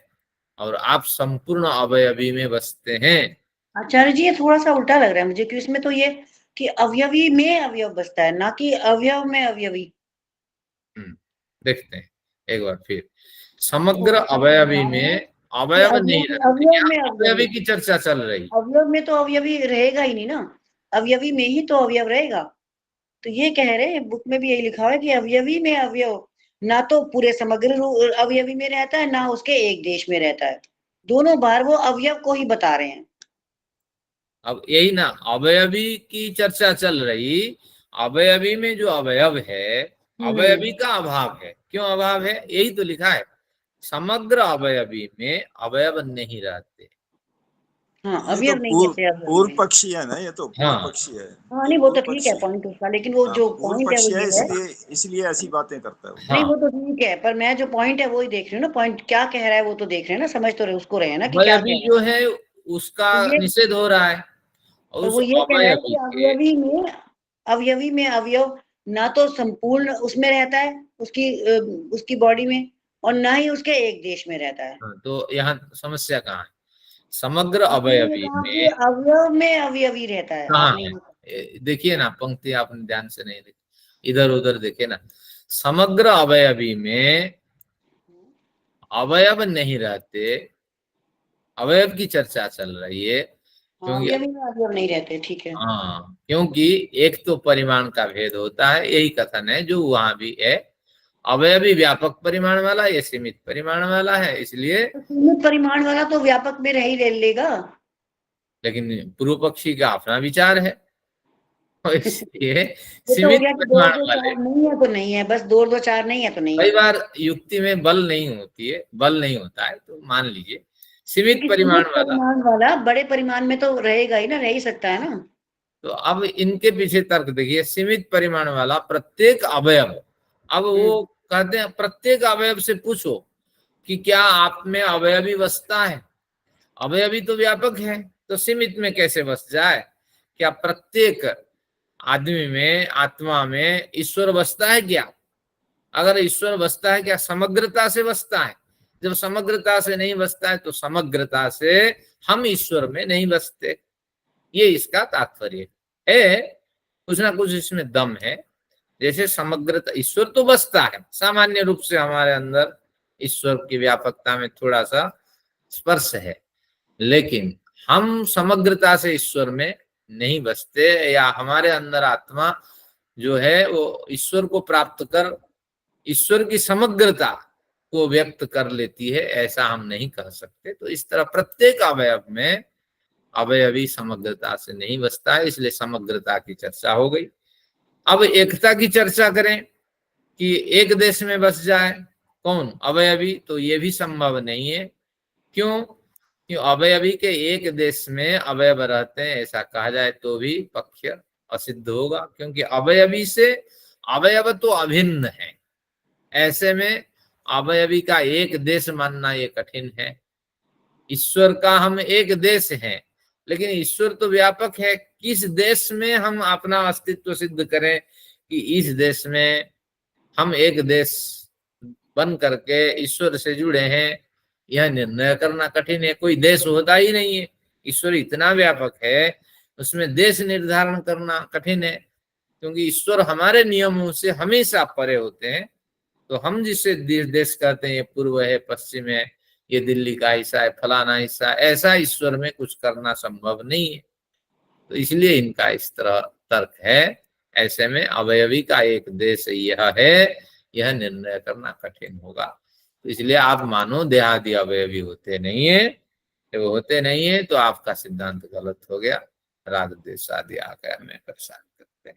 और आप संपूर्ण अवयवी में बसते हैं। आचार्य जी, ये थोड़ा सा उल्टा लग रहा है मुझे, कि इसमें तो ये कि अवयवी में अवयव बसता है, ना कि अवयव में अवयवी। देखते हैं एक बार फिर, समग्र अवयवी में अवयव नहीं रहते, अवयव में अवयवी की चर्चा चल रही। अवयव में तो अवयवी रहेगा ही नहीं ना, अवयवी में ही तो अवयव रहेगा। तो ये कह रहे हैं, बुक में भी यही लिखा हुआ है कि अवयवी में अवयव ना तो पूरे समग्र अवयवी में रहता है, ना उसके एक देश में रहता है, दोनों बार वो अवयव को ही बता रहे हैं। अब यही ना, अवयवी की चर्चा चल रही, अवयवी में जो अवयव है, अवयवी का अभाव है। क्यों अभाव है, यही तो लिखा है, समग्र अवयवी में अवयव नहीं रहते। हाँ, ये अवयव तो नहीं रहते अवयव पूर्व में। पक्षी है ना, ये तो पूर्व हाँ। पक्षी है। हाँ नहीं, वो तो ठीक है पॉइंट उसका, लेकिन वो जो पूर्व पॉइंट है वो पक्षी है, ये है, इसलिए ऐसी बातें करता है वो। नहीं हाँ, वो तो ठीक है, पर मैं जो पॉइंट है वो ही देख रही हूँ ना, पॉइंट क्या कह रहा है वो तो देख रहे हैं ना, समझ तो रहे उसको रहे हैं ना कि क्या अवयवी कह रहा जो है। है उसका तो ये निषेध हो रहा है, और तो उस वो ये कह रहा है अवयवी कि के, अवयवी में अवयव ना तो संपूर्ण उसमें रहता है, उसकी बॉडी में, और ना ही उसके एक देश में रहता है। तो यहाँ समस्या कहाँ है, समग्र आपने ये अवयवी कहा कि में अवयव में अवयवी रहता है, कहाँ आपने है, देखिए ना, पंक्ति आपने ध्यान से नहीं देखी, इधर उधर देखे ना, समग्र अवयवी में अवयव नहीं रहते, अवयव की चर्चा चल रही है, क्योंकि अवयवी में अवयव नहीं रहते, ठीक है। हाँ, क्योंकि एक तो परिमाण का भेद होता है, यही कथन है जो वहां भी है, अवयवी व्यापक परिमाण वाला, ये सीमित परिमाण वाला है, इसलिए। तो सीमित परिमाण वाला तो व्यापक में रह ही ले लेगा। लेकिन पूर्व पक्षी का अपना विचार है, तो इसलिए ये तो हो सीमित गया कि दो और परिमाण दो वाले, चार नहीं है तो नहीं है, बस दो और दो चार नहीं है तो नहीं कई है। बार युक्ति में बल नहीं होती है, बल नहीं होता है, तो मान लीजिए सीमित क्योंकि परिमाण सीमित वाला। परिमाण वाला बड़े परिमाण में तो रहेगा ही ना, रह ही सकता है ना। तो अब इनके पीछे तर्क देखिए, सीमित परिमाण वाला प्रत्येक अवयव, अब वो कहते हैं प्रत्येक अवयव से पूछो कि क्या आप में अवयवी बसता है, अवयवी तो व्यापक है, तो सीमित में कैसे बस जाए, क्या प्रत्येक आदमी में, आत्मा में ईश्वर बसता है क्या, अगर ईश्वर बसता है क्या समग्रता से बसता है, जब समग्रता से नहीं बसता है तो समग्रता से हम ईश्वर में नहीं बसते, ये इसका तात्पर्य है। कुछ ना कुछ इसमें दम है, जैसे समग्रता, ईश्वर तो बसता है सामान्य रूप से हमारे अंदर, ईश्वर की व्यापकता में थोड़ा सा स्पर्श है, लेकिन हम समग्रता से ईश्वर में नहीं बसते, या हमारे अंदर आत्मा जो है वो ईश्वर को प्राप्त कर ईश्वर की समग्रता को व्यक्त कर लेती है, ऐसा हम नहीं कह सकते। तो इस तरह प्रत्येक अवयव में अवयवी समग्रता से नहीं बसता है, इसलिए समग्रता की चर्चा हो गई। अब एकता की चर्चा करें कि एक देश में बस जाए कौन, अवयवी, तो ये भी संभव नहीं है। क्यों? क्यों अवयवी के एक देश में अवयव रहते हैं ऐसा कहा जाए तो भी पक्ष असिद्ध होगा, क्योंकि अवयवी से अवयव तो अभिन्न है। ऐसे में अवयवी का एक देश मानना ये कठिन है। ईश्वर का हम एक देश है, लेकिन ईश्वर तो व्यापक है। किस देश में हम अपना अस्तित्व सिद्ध करें कि इस देश में हम एक देश बन करके ईश्वर से जुड़े हैं, यह निर्णय करना कठिन है। कोई देश होता ही नहीं है, ईश्वर इतना व्यापक है, उसमें देश निर्धारण करना कठिन है, क्योंकि ईश्वर हमारे नियमों से हमेशा परे होते हैं। तो हम जिसे देश कहते हैं, ये पूर्व है, पश्चिम है, ये दिल्ली का हिस्सा है, फलाना हिस्सा, ऐसा ईश्वर में कुछ करना संभव नहीं है। तो इसलिए इनका इस तरह तर्क है। ऐसे में अवयवी का एक देश यह है, यह निर्णय करना कठिन होगा। तो इसलिए आप मानो देहादि अवयवी होते नहीं है, जब होते नहीं है तो आपका सिद्धांत गलत हो गया। राग देश आदि आकर हमें परेशान करते हैं।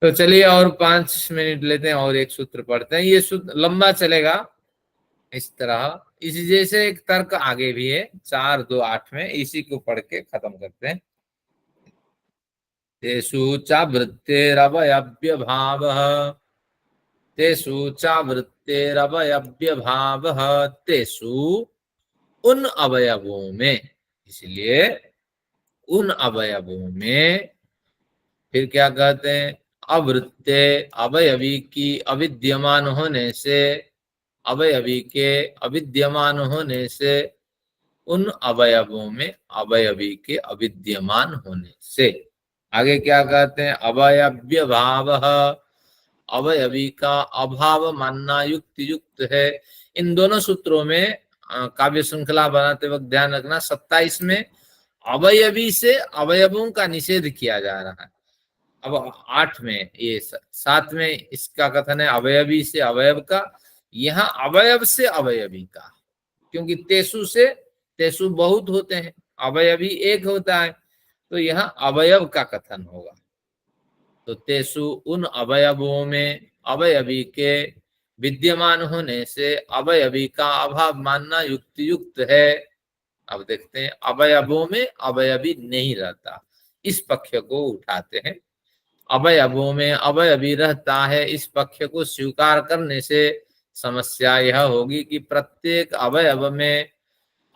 तो चलिए और 5 मिनट लेते हैं और एक सूत्र पढ़ते हैं। ये सूत्र लंबा चलेगा इस तरह। इसी जैसे एक तर्क आगे भी है 4-2-8 में, इसी को पढ़ के खत्म करते हैं। तेषु च वृत्तेरवयव्यभावः, तेषु च वृत्तेरवयव्यभावः, तेषु उन अवयवों में, इसलिए उन अवयवों में फिर क्या कहते हैं, अवृत्ते अवयवी की अविद्यमान होने से, अवयवी के अविद्यमान होने से, उन अवयवों में अवयवी के अविद्यमान होने से। आगे क्या कहते हैं, अवयव्य भाव, अवयवी का अभाव मानना युक्त है। इन दोनों सूत्रों में काव्य श्रृंखला बनाते वक्त ध्यान रखना, 27 में अवयवी से अवयवों का निषेध किया जा रहा है। अब 8 में, ये 7 में इसका कथन है अवयवी से अवयव का, यहाँ अवयव से अवयवी का, क्योंकि तेसु से, तेसु बहुत होते हैं, अवयवी एक होता है, तो यहाँ अवयव का कथन होगा। तो तेसु उन अवयवों में अवयवी के विद्यमान होने से अवयवी का अभाव मानना युक्त है। अब देखते हैं, अवयवों में अवयवी नहीं रहता, इस पक्ष को उठाते हैं। अवयवों में अवयवी रहता है, इस पक्ष को स्वीकार करने से समस्या यह होगी कि प्रत्येक अवयव में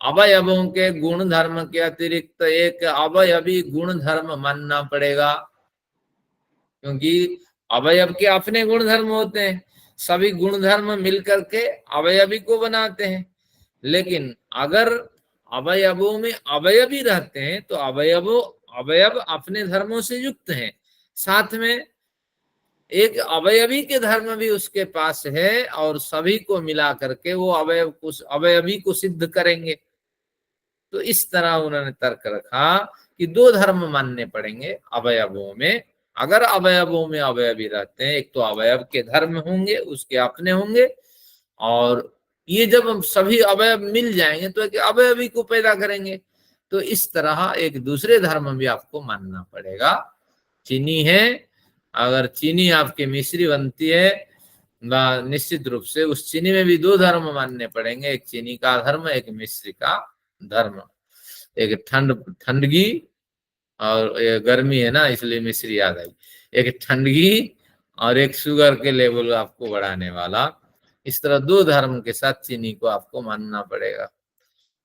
अवयवों के गुण धर्म के अतिरिक्त एक अवयवी गुण धर्म मानना पड़ेगा, क्योंकि अवयव के अपने गुण धर्म होते हैं, सभी गुण धर्म मिलकर के अवयवी को बनाते हैं। लेकिन अगर अवयवों में अवयवी रहते हैं तो अवयव अपने धर्मों से युक्त हैं, साथ में एक अवयवी के धर्म भी उसके पास है, और सभी को मिला करके वो अवयवी को सिद्ध करेंगे। तो इस तरह उन्होंने तर्क रखा कि 2 धर्म मानने पड़ेंगे अवयवों में। अगर अवयवों में अवयवी रहते हैं, एक तो अवयव के धर्म होंगे, उसके अपने होंगे, और ये जब सभी अवयव मिल जाएंगे तो एक अवयवी को पैदा करेंगे। तो इस तरह एक दूसरे धर्म भी आपको मानना पड़ेगा। चीनी है, अगर चीनी आपकी मिश्री बनती है, निश्चित रूप से उस चीनी में भी 2 धर्म मानने पड़ेंगे, एक चीनी का धर्म, एक मिश्री का धर्म। एक ठंडगी, और ये गर्मी है ना इसलिए मिश्री याद आई, एक ठंडगी और एक शुगर के लेवल आपको बढ़ाने वाला। इस तरह 2 धर्म के साथ चीनी को आपको मानना पड़ेगा।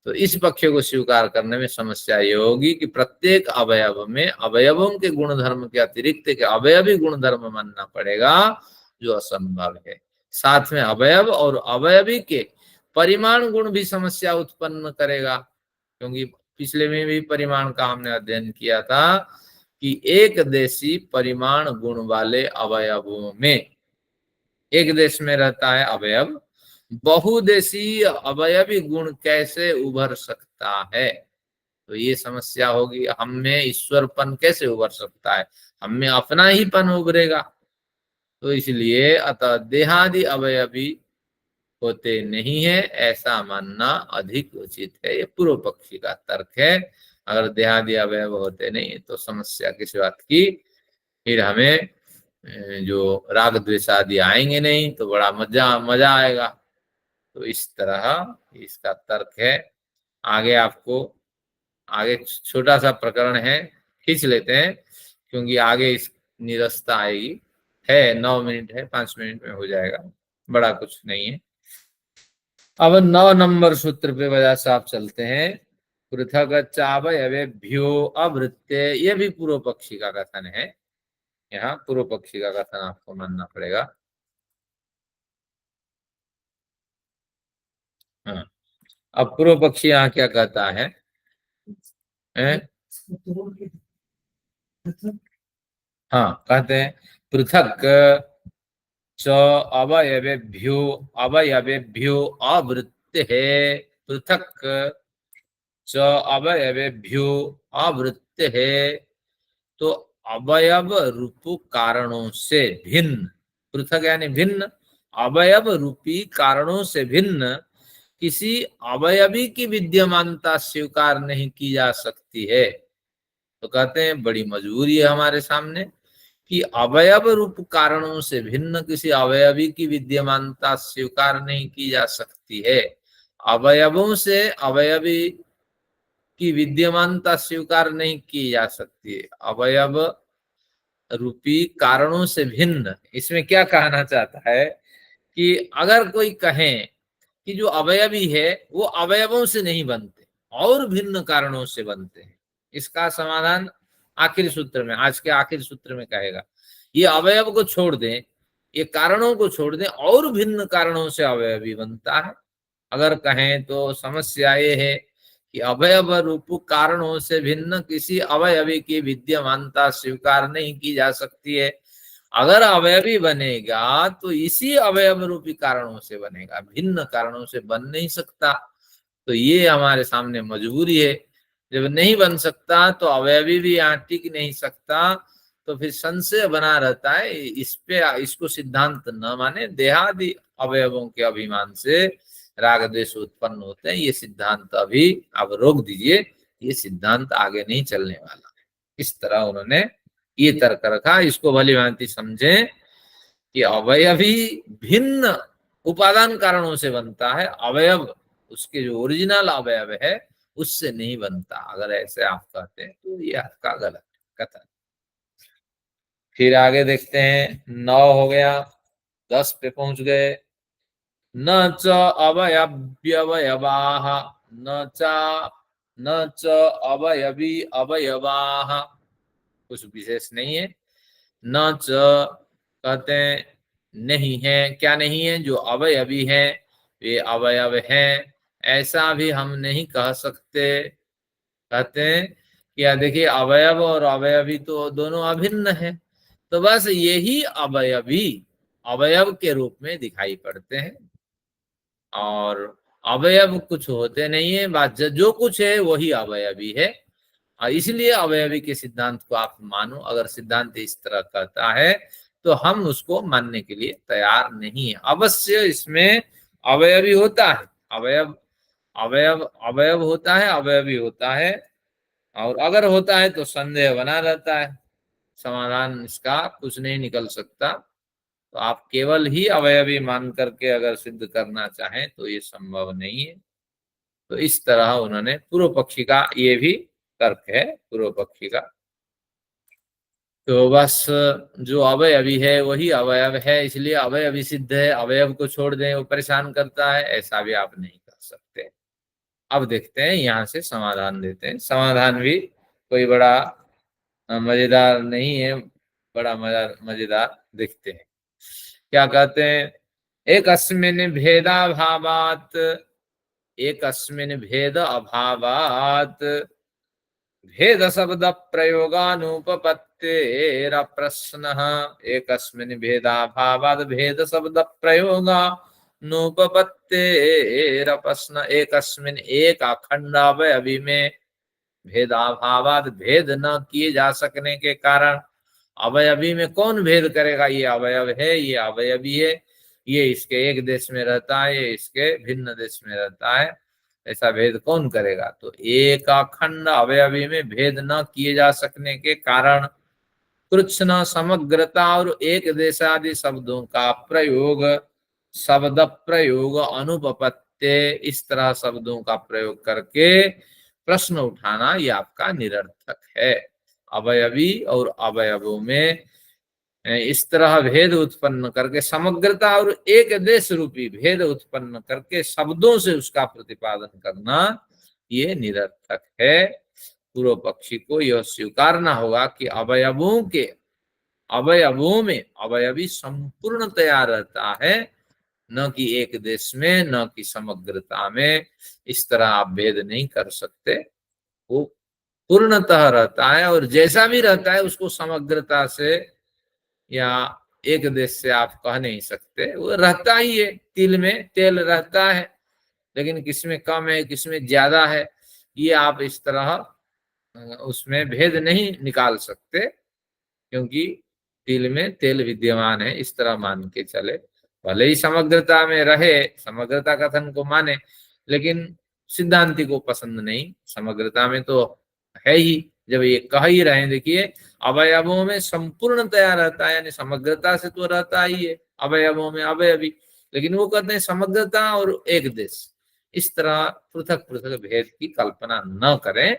तो इस पक्ष को स्वीकार करने में समस्या ये होगी कि प्रत्येक अवयव में अवयवों के गुण धर्म के अतिरिक्त के अवयवी गुण धर्म मानना पड़ेगा, जो असंभव है। साथ में अवयव और अवयवी के परिमाण गुण भी समस्या उत्पन्न करेगा, क्योंकि पिछले में भी परिमाण का हमने अध्ययन किया था कि एक देशी परिमाण गुण वाले अवयवों में, एक देश में रहता है अवयव, बहुदेशी अवयवी गुण कैसे उभर सकता है? तो ये समस्या होगी, हम में ईश्वरपन कैसे उभर सकता है, हम में अपना ही पन उभरेगा। तो इसलिए अतः देहादि अवयवी होते नहीं है, ऐसा मानना अधिक उचित है। ये पूर्व पक्षी का तर्क है। अगर देहादि अवयव होते नहीं तो समस्या किस बात की, फिर हमें जो राग द्वेष आदि आएंगे नहीं, तो बड़ा मजा आएगा। तो इस तरह इसका तर्क है। आगे आपको आगे छोटा सा प्रकरण है, खींच लेते हैं क्योंकि आगे इस निरस्ता आएगी। है 9 मिनट है, 5 मिनट में हो जाएगा, बड़ा कुछ नहीं है। अब 9 नंबर सूत्र पे वजह से आप चलते हैं। पृथक चावयवेभ्यो अवृत्ते, ये भी पूर्व पक्षी का कथन है। यहाँ पूर्व पक्षी का कथन आपको मानना पड़ेगा। हाँ, अब पूर्व पक्षी यहाँ क्या कहता है? हाँ, कहते हैं पृथक च अवयवेभ्यो अवृत्ते है। पृथक च अवयवेभ्यो अवृत्ते है, तो अवयव रूप कारणों से भिन्न, पृथक यानी भिन्न, अवयव रूपी कारणों से भिन्न किसी अवयवी की विद्यमानता स्वीकार नहीं की जा सकती है। तो कहते हैं बड़ी मजबूरी है हमारे सामने कि अवयव रूप कारणों से भिन्न किसी अवयवी की विद्यमानता स्वीकार नहीं की जा सकती है। अवयवों से अवयवी की विद्यमानता स्वीकार नहीं की जा सकती है। अवयव रूपी कारणों से भिन्न, इसमें क्या कहना चाहता है कि अगर कोई कहे कि जो अवयवी है वो अवयवों से नहीं बनते और भिन्न कारणों से बनते हैं, इसका समाधान आखिरी सूत्र में, आज के आखिरी सूत्र में कहेगा। ये अवयव को छोड़ दें, ये कारणों को छोड़ दें और भिन्न कारणों से अवयवी बनता है। अगर कहें तो समस्या ये है कि अवयव रूप कारणों से भिन्न किसी अवयवी की विद्यमानता स्वीकार नहीं की जा सकती है। अगर अवयवी बनेगा तो इसी अवयव रूपी कारणों से बनेगा, भिन्न कारणों से बन नहीं सकता। तो ये हमारे सामने मजबूरी है। जब नहीं बन सकता तो अवयवी भी यहाँ टिक नहीं सकता, तो फिर संशय बना रहता है। इस पे इसको सिद्धांत न माने। देहादि अवयवों के अभिमान से राग द्वेष उत्पन्न होते हैं, ये सिद्धांत अभी आप रोक दीजिए, ये सिद्धांत आगे नहीं चलने वाला। इस तरह उन्होंने ये तर्क रखा। इसको भली भांति समझें कि अवयवी भिन्न उपादान कारणों से बनता है, अवयव उसके जो ओरिजिनल अवयव है उससे नहीं बनता। अगर ऐसे आप कहते हैं तो ये आपका गलत कथन। फिर आगे देखते हैं, 9 हो गया, 10 पे पहुंच गए। न च अवयव्यवयवाः, न च अवयवी अवयवाः, कुछ विशेष नहीं है। न च कहते हैं नहीं है, क्या नहीं है? जो अवयवी है वे अवयव है, ऐसा भी हम नहीं कह सकते। कहते हैं कि देखिए अवयव और अवयवी तो दोनों अभिन्न है, तो बस यही अवयवी अवयव के रूप में दिखाई पड़ते हैं और अवयव कुछ होते नहीं है। बात जो कुछ है वही अवयवी है, और इसलिए अवयवी के सिद्धांत को आप मानो। अगर सिद्धांत इस तरह कहता है तो हम उसको मानने के लिए तैयार नहीं है। अवश्य इसमें अवयवी होता है, अवयव अवयव अवयव होता है, अवयवी होता है, और अगर होता है तो संदेह बना रहता है, समाधान इसका कुछ नहीं निकल सकता। तो आप केवल ही अवयवी मान करके अगर सिद्ध करना चाहें तो ये संभव नहीं है। तो इस तरह उन्होंने पूर्व पक्षी का ये भी तर्क है, पूर्व पक्षी का। तो बस जो अवयवी है वही अवयव है, इसलिए अवयवी सिद्ध है, अवयव को छोड़ दें वो परेशान करता है, ऐसा भी आप नहीं कर सकते। अब देखते हैं, यहाँ से समाधान देते हैं। समाधान भी कोई बड़ा मजेदार नहीं है, बड़ा मजेदार देखते हैं। क्या कहते हैं? एकस्मिन् भेदाभावात्, एकस्मिन् भेद अभावात् भेद शब्द प्रयोगानुपपत्तेर प्रश्नः। एकस्मिन् भेदाभावात् भेद शब्द प्रयोगानुपपत्तेर नोपपत्तेरपस्न एकस्मिन् एक अखंड अवयवी में भेदाभावाद भेद न किए जा सकने के कारण अवयवी में कौन भेद करेगा? ये अवयव है, ये अवयवी है, ये इसके एक देश में रहता है, ये इसके भिन्न देश में रहता है, ऐसा भेद कौन करेगा? तो एक अखंड अवयवी में भेद न किए जा सकने के कारण कृष्ण समग्रता और एक देश आदि शब्दों का प्रयोग शब्द प्रयोग अनुपपत्ते, इस तरह शब्दों का प्रयोग करके प्रश्न उठाना ये आपका निरर्थक है। अवयवी और अवयवों में इस तरह भेद उत्पन्न करके समग्रता और एक देश रूपी भेद उत्पन्न करके शब्दों से उसका प्रतिपादन करना ये निरर्थक है। पूर्व पक्षी को यह स्वीकारना होगा कि अवयवों में अवयवी संपूर्णतया रहता है, न कि एक देश में, न कि समग्रता में। इस तरह आप भेद नहीं कर सकते। वो पूर्णतः रहता है और जैसा भी रहता है उसको समग्रता से या एक देश से आप कह नहीं सकते। वो रहता ही है। तिल में तेल रहता है, लेकिन किसमें कम है, किसमें ज्यादा है, ये आप इस तरह उसमें भेद नहीं निकाल सकते, क्योंकि तिल में तेल विद्यमान है, इस तरह मान के चले। भले ही समग्रता में रहे, समग्रता कथन को माने, लेकिन सिद्धांति को पसंद नहीं। समग्रता में तो है ही, जब ये कह ही रहे हैं, देखिए अवयवों में संपूर्णतया रहता है, यानी समग्रता से तो रहता ही है, अवयवों में अवयवी, लेकिन वो कहते हैं समग्रता और एक देश। इस तरह पृथक पृथक भेद की कल्पना न करें।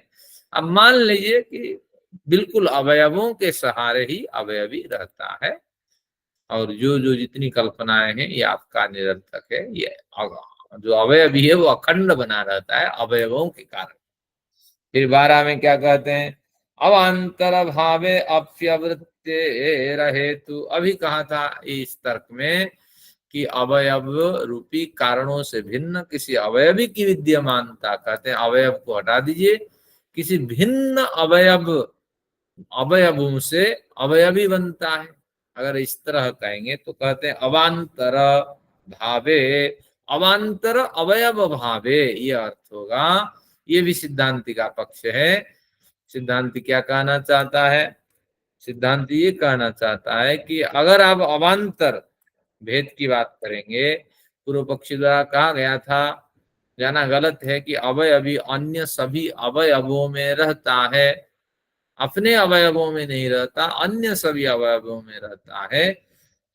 अब मान लीजिए कि बिल्कुल अवयवों के सहारे ही अवयवी रहता है, और जो जो जितनी कल्पनाएं हैं ये आपका निरर्थक है। ये जो अवयवी है वो अखंड बना रहता है अवयवों के कारण। फिर 12 में क्या कहते हैं? अवांतर भावे अप्यवृत्ते रहेतु। अभी कहा था इस तर्क में कि अवयव रूपी कारणों से भिन्न किसी अवयवी की विद्यमानता, कहते हैं अवयव को हटा दीजिए, किसी भिन्न अवयवों से अवयवी बनता है। अगर इस तरह कहेंगे तो कहते हैं अवांतर भावे, अवांतर अवयव भावे, ये अर्थ होगा। ये भी सिद्धांति का पक्ष है। सिद्धांति क्या कहना चाहता है? सिद्धांति ये कहना चाहता है कि अगर आप अवांतर भेद की बात करेंगे, पूर्व पक्षी द्वारा कहा गया था, जाना गलत है कि अवयवी अन्य सभी अवयवों में रहता है, अपने अवयवों में नहीं रहता, अन्य सभी अवयवों में रहता है।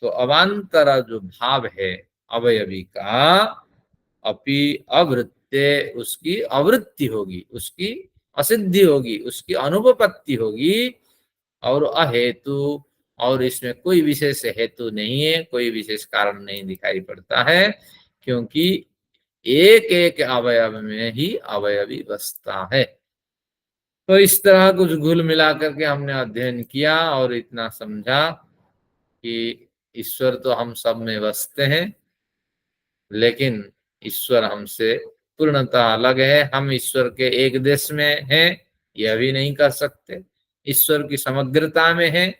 तो अवांतर जो भाव है अवयवी का, अपि अवृत्ते, उसकी अवृत्ति होगी, उसकी असिद्धि होगी, उसकी अनुपपत्ति होगी, और अहेतु, और इसमें कोई विशेष हेतु नहीं है, कोई विशेष कारण नहीं दिखाई पड़ता है, क्योंकि एक एक अवयव में ही अवयवी बसता है। तो इस तरह कुछ घुल मिला करके हमने अध्ययन किया और इतना समझा कि ईश्वर तो हम सब में बसते हैं, लेकिन ईश्वर हमसे पूर्णतः अलग है। हम ईश्वर के एक देश में हैं, यह भी नहीं कह सकते। ईश्वर की समग्रता में है,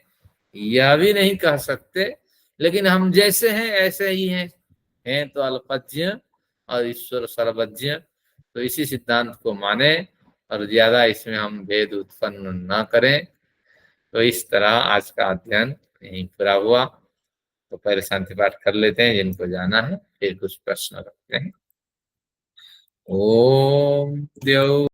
यह भी नहीं कह सकते। लेकिन हम जैसे हैं ऐसे ही हैं तो अल्पज्ञ और ईश्वर सर्वज्ञ। तो इसी सिद्धांत को माने और ज्यादा इसमें हम भेद उत्पन्न न करें। तो इस तरह आज का अध्ययन यहीं पूरा हुआ। तो पहले शांति पाठ कर लेते हैं जिनको जाना है, फिर कुछ प्रश्न रखते हैं। ओम देव